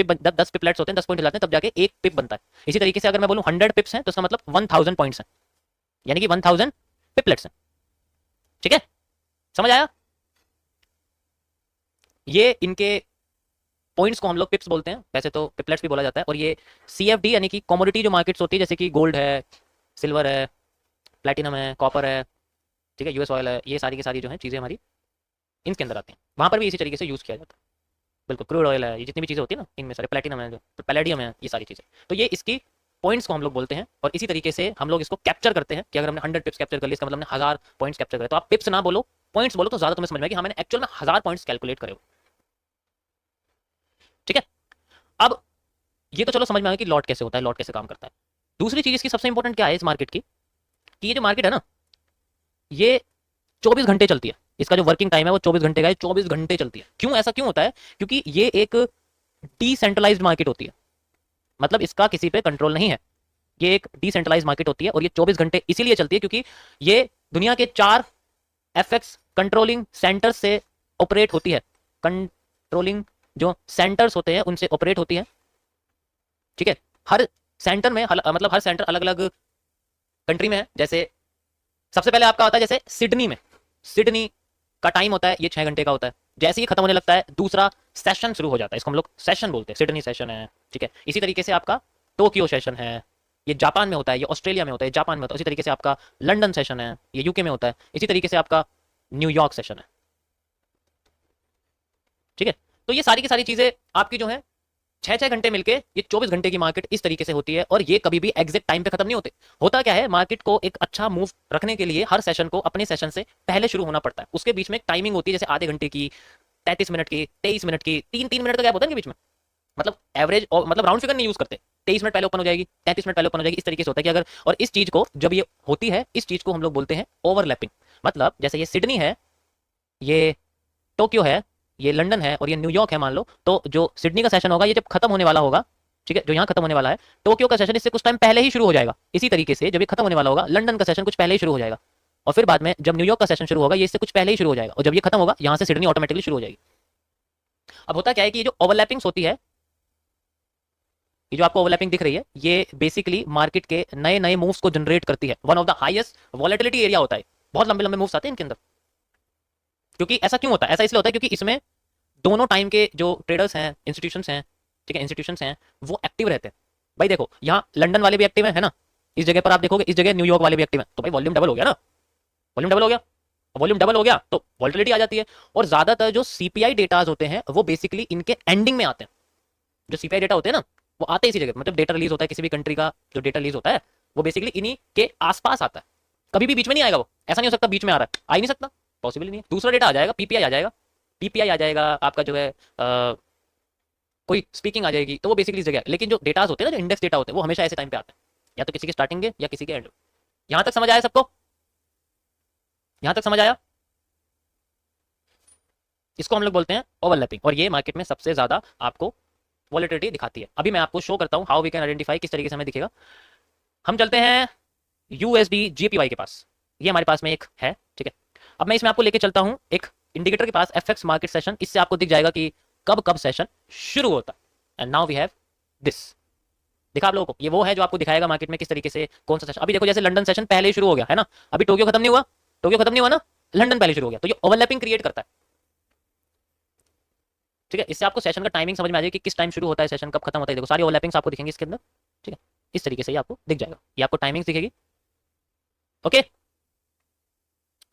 पिपलेट्स होते हैं, 10 पॉइंट हिलाते हैं, तब जाके एक पिप बनता है। इसी तरीके से अगर मैं बोलूं 100 पिप्स हैं तो इसका मतलब 1000 पॉइंट्स हैं, यानी कि 1000 पिपलेट्स हैं, ठीक है। समझ आया? ये इनके पॉइंट्स को हम लोग पिप्स बोलते हैं, वैसे तो पिपलेट्स भी बोला जाता है। और ये सीएफडी यानी कि कमोडिटी जो मार्केट्स होती है, जैसे कि गोल्ड है, सिल्वर है, प्लेटिनम है, कॉपर है, ठीक है, यूएस ऑयल है, ये सारी की सारी जो है चीज़ें हमारी इनके अंदर आती हैं, वहाँ पर भी इसी तरीके से यूज़ किया जाता है। बिल्कुल, क्रूड ऑयल है, ये जितनी भी चीज़ें होती है ना, इनमें सारे प्लेटिनम है, जो पैलेडियम है, ये सारी चीज़ें, तो ये इसकी पॉइंट्स को हम लोग बोलते हैं। और इसी तरीके से हम लोग इसको कैप्चर करते हैं कि अगर हमने 100 पिप्स कैप्चर कर लिया, इसका मतलब हमने 1000 पॉइंट्स कैप्चर करे। तो आप पिप्स ना बोलो, पॉइंट्स बोलो, तो ज़्यादा तुम्हें समझ में आएगी, हाँ मैंने एक्चुअल में 1000 पॉइंट्स कैलकुलेट करे हो। ठीक है, अब ये तो चलो समझ में आया कि लॉट कैसे होता है, लॉट कैसे काम करता है। दूसरी चीज़ इसकी सबसे इंपॉर्टेंट क्या है इस मार्केट की, कि ये जो मार्केट है ना, ये 24 घंटे चलती है। इसका जो वर्किंग टाइम है वो 24 घंटे का है, 24 घंटे चलती है। क्यों ऐसा क्यों होता है? क्योंकि ये एक डिसेंट्रलाइज्ड मार्केट होती है, मतलब इसका किसी पे कंट्रोल नहीं है। ये एक डिसेंट्रलाइज्ड मार्केट होती है और ये 24 घंटे इसीलिए चलती है क्योंकि ये दुनिया के 4 एफएक्स कंट्रोलिंग सेंटर से ऑपरेट होती है। कंट्रोलिंग जो सेंटर्स होते हैं उनसे ऑपरेट होती है। ठीक है, हर सेंटर में मतलब हर सेंटर अलग अलग कंट्री में है। जैसे सबसे पहले आपका होता है जैसे सिडनी का टाइम होता है ये 6 घंटे का होता है। जैसे ही खत्म होने लगता है दूसरा सेशन शुरू हो जाता है, इसको हम लोग सेशन बोलते हैं, सिडनी सेशन है। ठीक है, इसी तरीके से आपका टोक्यो सेशन है, ये जापान में होता है, ये ऑस्ट्रेलिया में होता है, जापान में होता है। इसी तरीके से आपका लंदन सेशन है, ये यूके में होता है। इसी तरीके से आपका न्यूयॉर्क सेशन है। ठीक है, तो ये सारी की सारी चीजें आपकी जो है 6-6 घंटे मिलके ये 24 घंटे की मार्केट इस तरीके से होती है। और ये कभी भी एग्जैक्ट टाइम पे खत्म नहीं होते। होता क्या है, मार्केट को एक अच्छा मूव रखने के लिए हर सेशन को अपने सेशन से पहले शुरू होना पड़ता है। उसके बीच में एक टाइमिंग होती है, जैसे आधे घंटे की, 33 मिनट की, 23 मिनट की, 3-3 मिनट का गैप होता है ना बीच में। मतलब एवरेज और मतलब राउंड फिगर नहीं यूज करते। 23 मिनट पहले ओपन हो जाएगी, 33 मिनट पहले ओपन हो जाएगी, इस तरीके से होता है कि अगर, और इस चीज को जब ये होती है, इस चीज को हम लोग बोलते हैं ओवरलैपिंग। मतलब जैसे ये सिडनी है, ये टोक्यो है, ये लंदन है और ये न्यूयॉर्क है मान लो, तो जो सिडनी का सेशन होगा ये जब खत्म होने वाला होगा, ठीक है, जो यहाँ खत्म होने वाला है, टोक्यो का सेशन इससे कुछ टाइम पहले ही शुरू हो जाएगा। इसी तरीके से जब ये खत्म होने वाला होगा, लंदन का सेशन कुछ पहले ही शुरू हो जाएगा। और फिर बाद में जब न्यूयॉर्क का सेशन शुरू होगा, ये इससे कुछ पहले ही शुरू हो जाएगा। और जब ये खत्म होगा, यहाँ से सिडनी ऑटोमेटिकली शुरू हो जाएगी। अब होता क्या है कि ये जो ओवरलैपिंग्स होती है, ये जो आपको ओवरलैपिंग दिख रही है, ये बेसिकली मार्केट के नए नए मूव्स को जनरेट करती है। One of the highest volatility area होता है, बहुत लंबे लंबे मूव्स आते हैं इनके अंदर। क्योंकि ऐसा क्यों होता है? ऐसा इसलिए होता है क्योंकि इसमें दोनों टाइम के जो ट्रेडर्स हैं, इंस्टीट्यूशंस हैं, ठीक है, इंस्टीट्यूशंस हैं, वो एक्टिव रहते हैं। भाई देखो, यहाँ लंदन वाले भी एक्टिव है ना, इस जगह पर आप देखोगे, इस जगह न्यूयॉर्क वाले भी एक्टिव है, तो भाई वॉल्यूम डबल हो गया ना, वॉल्यूम डबल हो गया। वॉल्यूम डबल हो गया तो वॉलेटिलिटी आ जाती है। और ज्यादातर जो सीपीआई डेटाज होते हैं वो बेसिकली इनके एंडिंग में आते हैं। जो सीपीआई डेटा होते हैं ना, वो आते हैं इसी जगह, मतलब डेटा रिलीज होता है किसी भी कंट्री का, जो डेटा रिलीज होता है वो बेसिकली इन्हीं के आसपास आता है। कभी भी बीच में नहीं आएगा वो, ऐसा नहीं हो सकता बीच में आ रहा है, आ ही नहीं सकता, पॉसिबल नहीं है। दूसरा डेटा आ जाएगा, पीपीआई आ जाएगा, पीपीआई आ जाएगा आपका जो है कोई स्पीकिंग आ जाएगी, तो वो बेसिकली जगह। लेकिन जो डेटाज होते हैं ना, जो इंडेक्स डेटा होते हैं, वो हमेशा ऐसे टाइम पे आते हैं, या तो किसी के स्टार्टिंग के या किसी के एंड। यहां तक समझ आया सबको? यहां तक समझ आया? इसको हम लोग बोलते हैं ओवरलैपिंग। और ये मार्केट में सबसे ज्यादा आपको वॉलेटिलिटी दिखाती है। अभी मैं आपको शो करता हूं हाउ वी कैन आइडेंटिफाई, किस तरीके से हमें दिखेगा। हम चलते हैं यूएसडी जीपीवाई के पास, ये हमारे पास में एक है, ठीक है। अब मैं इसमें आपको लेके चलता हूं एक इंडिकेटर के पास, एफएक्स मार्केट सेशन। इससे आपको दिख जाएगा कि कब कब सेशन शुरू होता है। And now we have this, दिखा आप लोगों को, ये वो है जो आपको दिखाएगा मार्केट में किस तरीके से कौन सा सेशन। अभी देखो जैसे लंदन सेशन पहले ही शुरू हो गया है ना, अभी टोक्यो खत्म नहीं हुआ, टोक्यो खत्म नहीं हुआ ना, लंदन पहले शुरू हो गया, तो ये ओवरलैपिंग क्रिएट करता है। ठीक है, इससे आपको सेशन का टाइमिंग समझ में आ जाएगी कि किस टाइम शुरू होता है सेशन, कब खत्म होता है। देखो सारी ओवरलैपिंग्स आपको दिखेंगी इसके अंदर, ठीक है, इस तरीके से ये आपको दिख जाएगा, ये आपको टाइमिंग्स दिखेगी। ओके,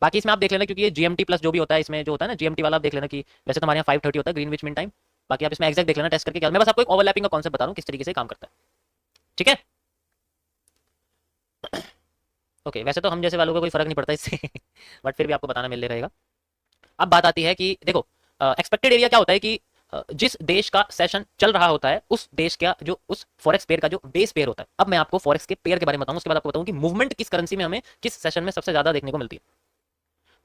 बाकी इसमें आप देख लेना, क्योंकि ये जीएमटी प्लस जो भी होता है इसमें, जो होता है ना जीएमटी वाला, आप देख लेना कि वैसे तो हमारे यहाँ 5:30 होता है ग्रीनविच मीन टाइम। बाकी आप इसमें एग्जैक्ट देख लेना टेस्ट करके क्या। मैं बस आपको एक ओवरलैपिंग का कॉन्सेप्ट बता रहा हूँ किस तरीके से काम करता है, ठीक है। ओके, वैसे तो हम जैसे वालों को कोई फर्क नहीं पड़ता इससे बट फिर भी आपको बताना मिल रहेगा। अब बात आती है कि देखो एक्सपेक्टेड एरिया क्या होता है कि जिस देश का सेशन चल रहा होता है उस देश का जो उस फॉरेक्स पेयर का जो बेस पेयर होता है। अब मैं आपको फॉरेक्स के पेयर के बारे में बताऊं, उसके बाद आपको बताऊं कि मूवमेंट किस करेंसी में हमें किस सेशन में सबसे ज्यादा देखने को मिलती है।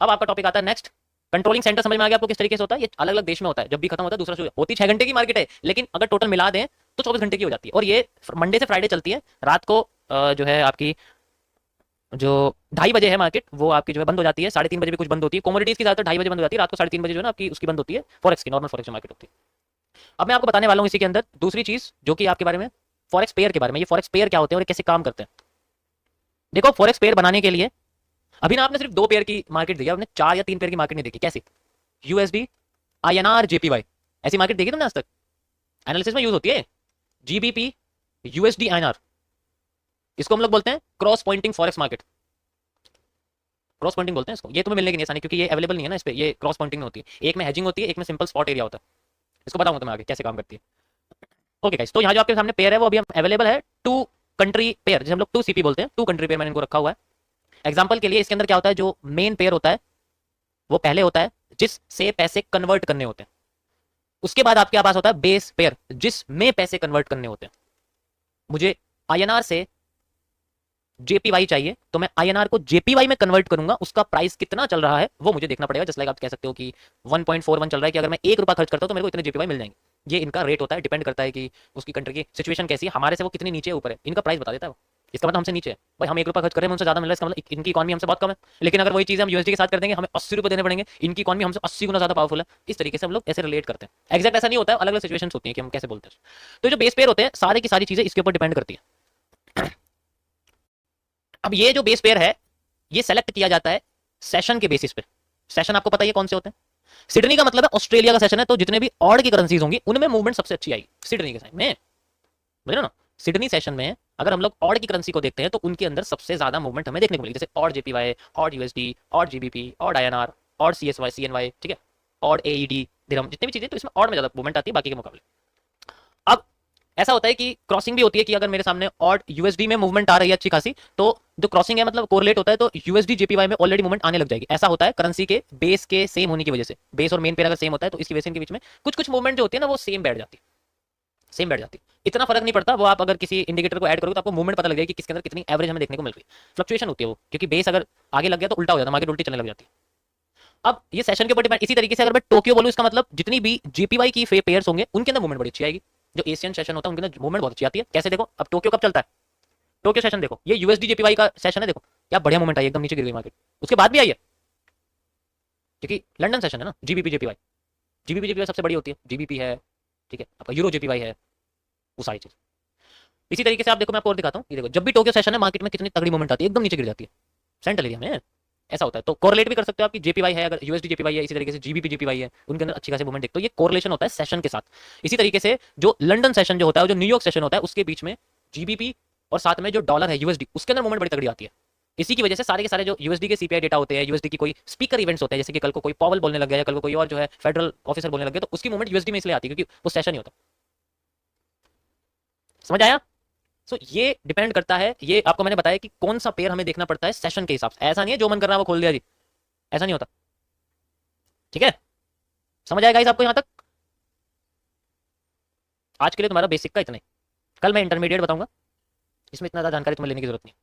अब आपका टॉपिक आता है नेक्स्ट, कंट्रोलिंग सेंटर। समझ में आ गया आपको किस तरीके से होता है? ये अलग अलग देश में होता है, जब भी खत्म होता है दूसरा शुरू होती है। 6 घंटे की मार्केट है, लेकिन अगर टोटल मिला दें तो 24 घंटे की हो जाती है। और ये मंडे से फ्राइडे चलती है। रात को जो है आपकी जो 2:30 बजे है मार्केट, वो आपकी जो है बंद हो जाती है। 3:30 बजे भी कुछ बंद होती है। कमोडिटीज की ज्यादातर 2:30 बजे बंद हो जाती है। रात को 3:30 बजे जो है ना आपकी उसकी बंद होती है, फॉरेक्स की, नॉर्मल फॉरेक्स जो मार्केट होती है। अब मैं आपको बताने वाला हूँ इसी के अंदर दूसरी चीज, जो कि आपके बारे में फॉरेक्स पेयर के बारे में। ये फॉरेक्स पेयर क्या होते हैं और कैसे काम करते हैं। देखो फॉरेक्स पेयर बनाने के लिए अभी ना आपने सिर्फ 2 पेयर की मार्केट देखी, आपने 4 या 3 पेयर की मार्केट नहीं देखी। कैसी? यूएसडी, आईएनआर, जेपीवाई, ऐसी मार्केट देखी तुमने आज तक? एनालिसिस में यूज होती है जीबीपी, यूएसडी, आईएनआर। इसको हम लोग बोलते हैं cross pointing forex market. Cross pointing बोलते हैं इसको। ये तुम्हें मिलने की नहीं आसानी, क्योंकि ये अवेलेबल नहीं है ना इस पे, ये क्रॉस पॉइंटिंग में होती है। एक में हेजिंग होती है, एक में सिंपल स्पॉट एरिया होता है। इसको बताऊंगा तुम्हें आगे कैसे काम करती है। ओके गाइस, तो यहाँ जो आपके सामने पेयर है वो अभी हम अवेलेबल है टू कंट्री पेयर, जिसे हम लोग 2CP बोलते हैं। टू कंट्री पेयर मैंने इनको रखा हुआ है एग्जाम्पल के लिए। इसके अंदर क्या होता है, जो मेन पेयर होता है वो पहले होता है जिससे पैसे कन्वर्ट करने होते हैं। उसके बाद आपके पास होता है बेस पेयर, जिसमें पैसे कन्वर्ट करने होते हैं। मुझे INR से JPY चाहिए, तो मैं INR को JPY में कन्वर्ट करूंगा। उसका प्राइस कितना चल रहा है वो मुझे देखना पड़ेगा। जस्ट लाइक आप कह सकते हो कि 1.41 चल रहा है, कि अगर मैं 1 रुपया खर्च करता हूं तो मेरे को इतने JPY मिल जाएंगे। ये इनका रेट होता है, डिपेंड करता है कि उसकी कंट्री की सिचुएशन कैसी है, हमारे से वो कितनी नीचे ऊपर है, इनका प्राइस बता देता है वो। इसका मतलब हमसे नीचे है भाई, हम 1 रुपया खर्च कर रहे हैं, उनसे ज्यादा मिल रहा है, इसका मतलब इनकी इकॉनमी हमसे बहुत कम है। लेकिन अगर वही चीज हम USD के साथ कर देंगे, हमें 80 रुपये देने पड़ेंगे, इनकी इकॉनमी हमसे 80 गुना ज्यादा पावरफुल है। इस तरीके से हम लोग ऐसे रिलेट करते हैं। एक्जैक्ट ऐसा नहीं होता है, अलग अलग सिचुएशन होती है कि हम कैसे बोलते हैं। तो जो बेस पेयर होते हैं, सारी की सारी चीजें इसके ऊपर डिपेंड करती है। अब ये जो बेस पेयर है, ये सेलेक्ट किया जाता है सेशन के बेसिस पे। सेशन आपको पता है कौन से होते हैं। सिडनी का मतलब है ऑस्ट्रेलिया का सेशन है, तो जितने भी ऑड की करेंसीज होंगी उनमें मूवमेंट सबसे अच्छी आएगी सिडनी के साइड में, समझ ना। सिडनी सेशन में अगर हम लोग ऑड की करेंसी को देखते हैं तो उनके अंदर सबसे ज्यादा मूवमेंट हमें देखने को मिलेगी, जैसे odd JPY, odd USD, odd GBP, odd INR, odd CSY CNY, ठीक है, ऑड AED दिरहम, जितनी भी चीजें, तो इसमें ऑड में ज्यादा मूवमेंट आती है बाकी के मुकाबले। अब ऐसा होता है कि क्रॉसिंग भी होती है, कि अगर मेरे सामने ऑड USD में मूवमेंट आ रही है अच्छी खासी, तो जो क्रॉसिंग है मतलब कोरिलेट होता है, तो USD JPY में ऑलरेडी मूवमेंट आने लग जाएगी। ऐसा होता है करेंसी के बेस के सेम होने की वजह से। बेस और मेन पेयर अगर सेम होता है तो इसकी वजह से इनके बीच में कुछ कुछ मूवमेंट जो होती है ना वो सेम बैठ जाती है, सेम बैठ जाती है। इतना फर्क नहीं पड़ता, वो आप अगर किसी इंडिकेटर को ऐड करोगे तो आपको मूवमेंट पता लग जाएगी कि किसके अंदर कितनी एवरेज हमें देखने को मिल रही है। फ्लक्चुएशन होती है वो, क्योंकि बेस अगर आगे लग गया तो उल्टा हो जाता है, मार्केट उल्टी चलने लग जाती है। अब ये सेशन के ऊपर डिपेंड। इसी तरीके से अगर मैं टोक्यो बोलूं, इसका मतलब जितनी भी JPY की पेयर्स होंगे उनके अंदर मूवमेंट बड़ी अच्छी आएगी। जो एशियन सेशन होता है उनके अंदर मूवमेंट बहुत अच्छी आती है। कैसे देखो, अब टोक्यो कब चलता है, टोक्यो सेशन देखो, ये USD JPY का सेशन है, देखो क्या बढ़िया मूवमेंट आई, एकदम नीचे गिर गई मार्केट, उसके बाद भी आई है, क्योंकि लंदन सेशन है ना। GBP JPY सबसे बड़ी होती है, GBP है, ठीक है, आपका यूरो JPY है, वो सारी चीज। इसी तरीके से आप देखो, मैं आपको और दिखाता हूँ, ये देखो जब भी टोक्यो सेशन है मार्केट में कितनी तगड़ी मूवमेंट आती है, एकदम नीचे गिर जाती है सेंट्रल एरिया में। ऐसा होता है, तो कोरिलेट भी कर सकते हो आप कि JPY है, अगर USD JPY है, इसी तरीके से GBP JPY है, उनके अंदर अच्छी खासी मूवमेंट देखते हो। ये कोरिलेशन होता है सेशन के साथ। इसी तरीके से जो लंदन सेशन जो होता है, जो न्यूयॉर्क सेशन होता है, उसके बीच में GBP और साथ में जो डॉलर है USD, उसके अंदर मूवमेंट बड़ी तगड़ी आती है। इसी की वजह से सारे के सारे जो USD के CPI डेटा होते हैं, USD की कोई स्पीकर इवेंट्स होते हैं, जैसे कि कल को कोई पॉवल बोलने लग गया या कल को कोई और जो है फेडरल ऑफिसर बोलने लग गया, तो उसकी मूवमेंट USD में इसलिए आती है क्योंकि वो सेशन ही होता है। समझ आया। सो ये डिपेंड करता है, ये आपको मैंने बताया कि कौन सा पेयर हमें देखना पड़ता है सेशन के हिसाब से। ऐसा नहीं है जो मन कर रहा है वो खोल दिया जी, ऐसा नहीं होता, ठीक है। समझ आएगा इस आपको यहां तक। आज के लिए तुम्हारा बेसिक का इतना ही, कल मैं इंटरमीडिएट बताऊंगा, इसमें इतना ज़्यादा जानकारी तुम्हें लेने की जरूरत नहीं।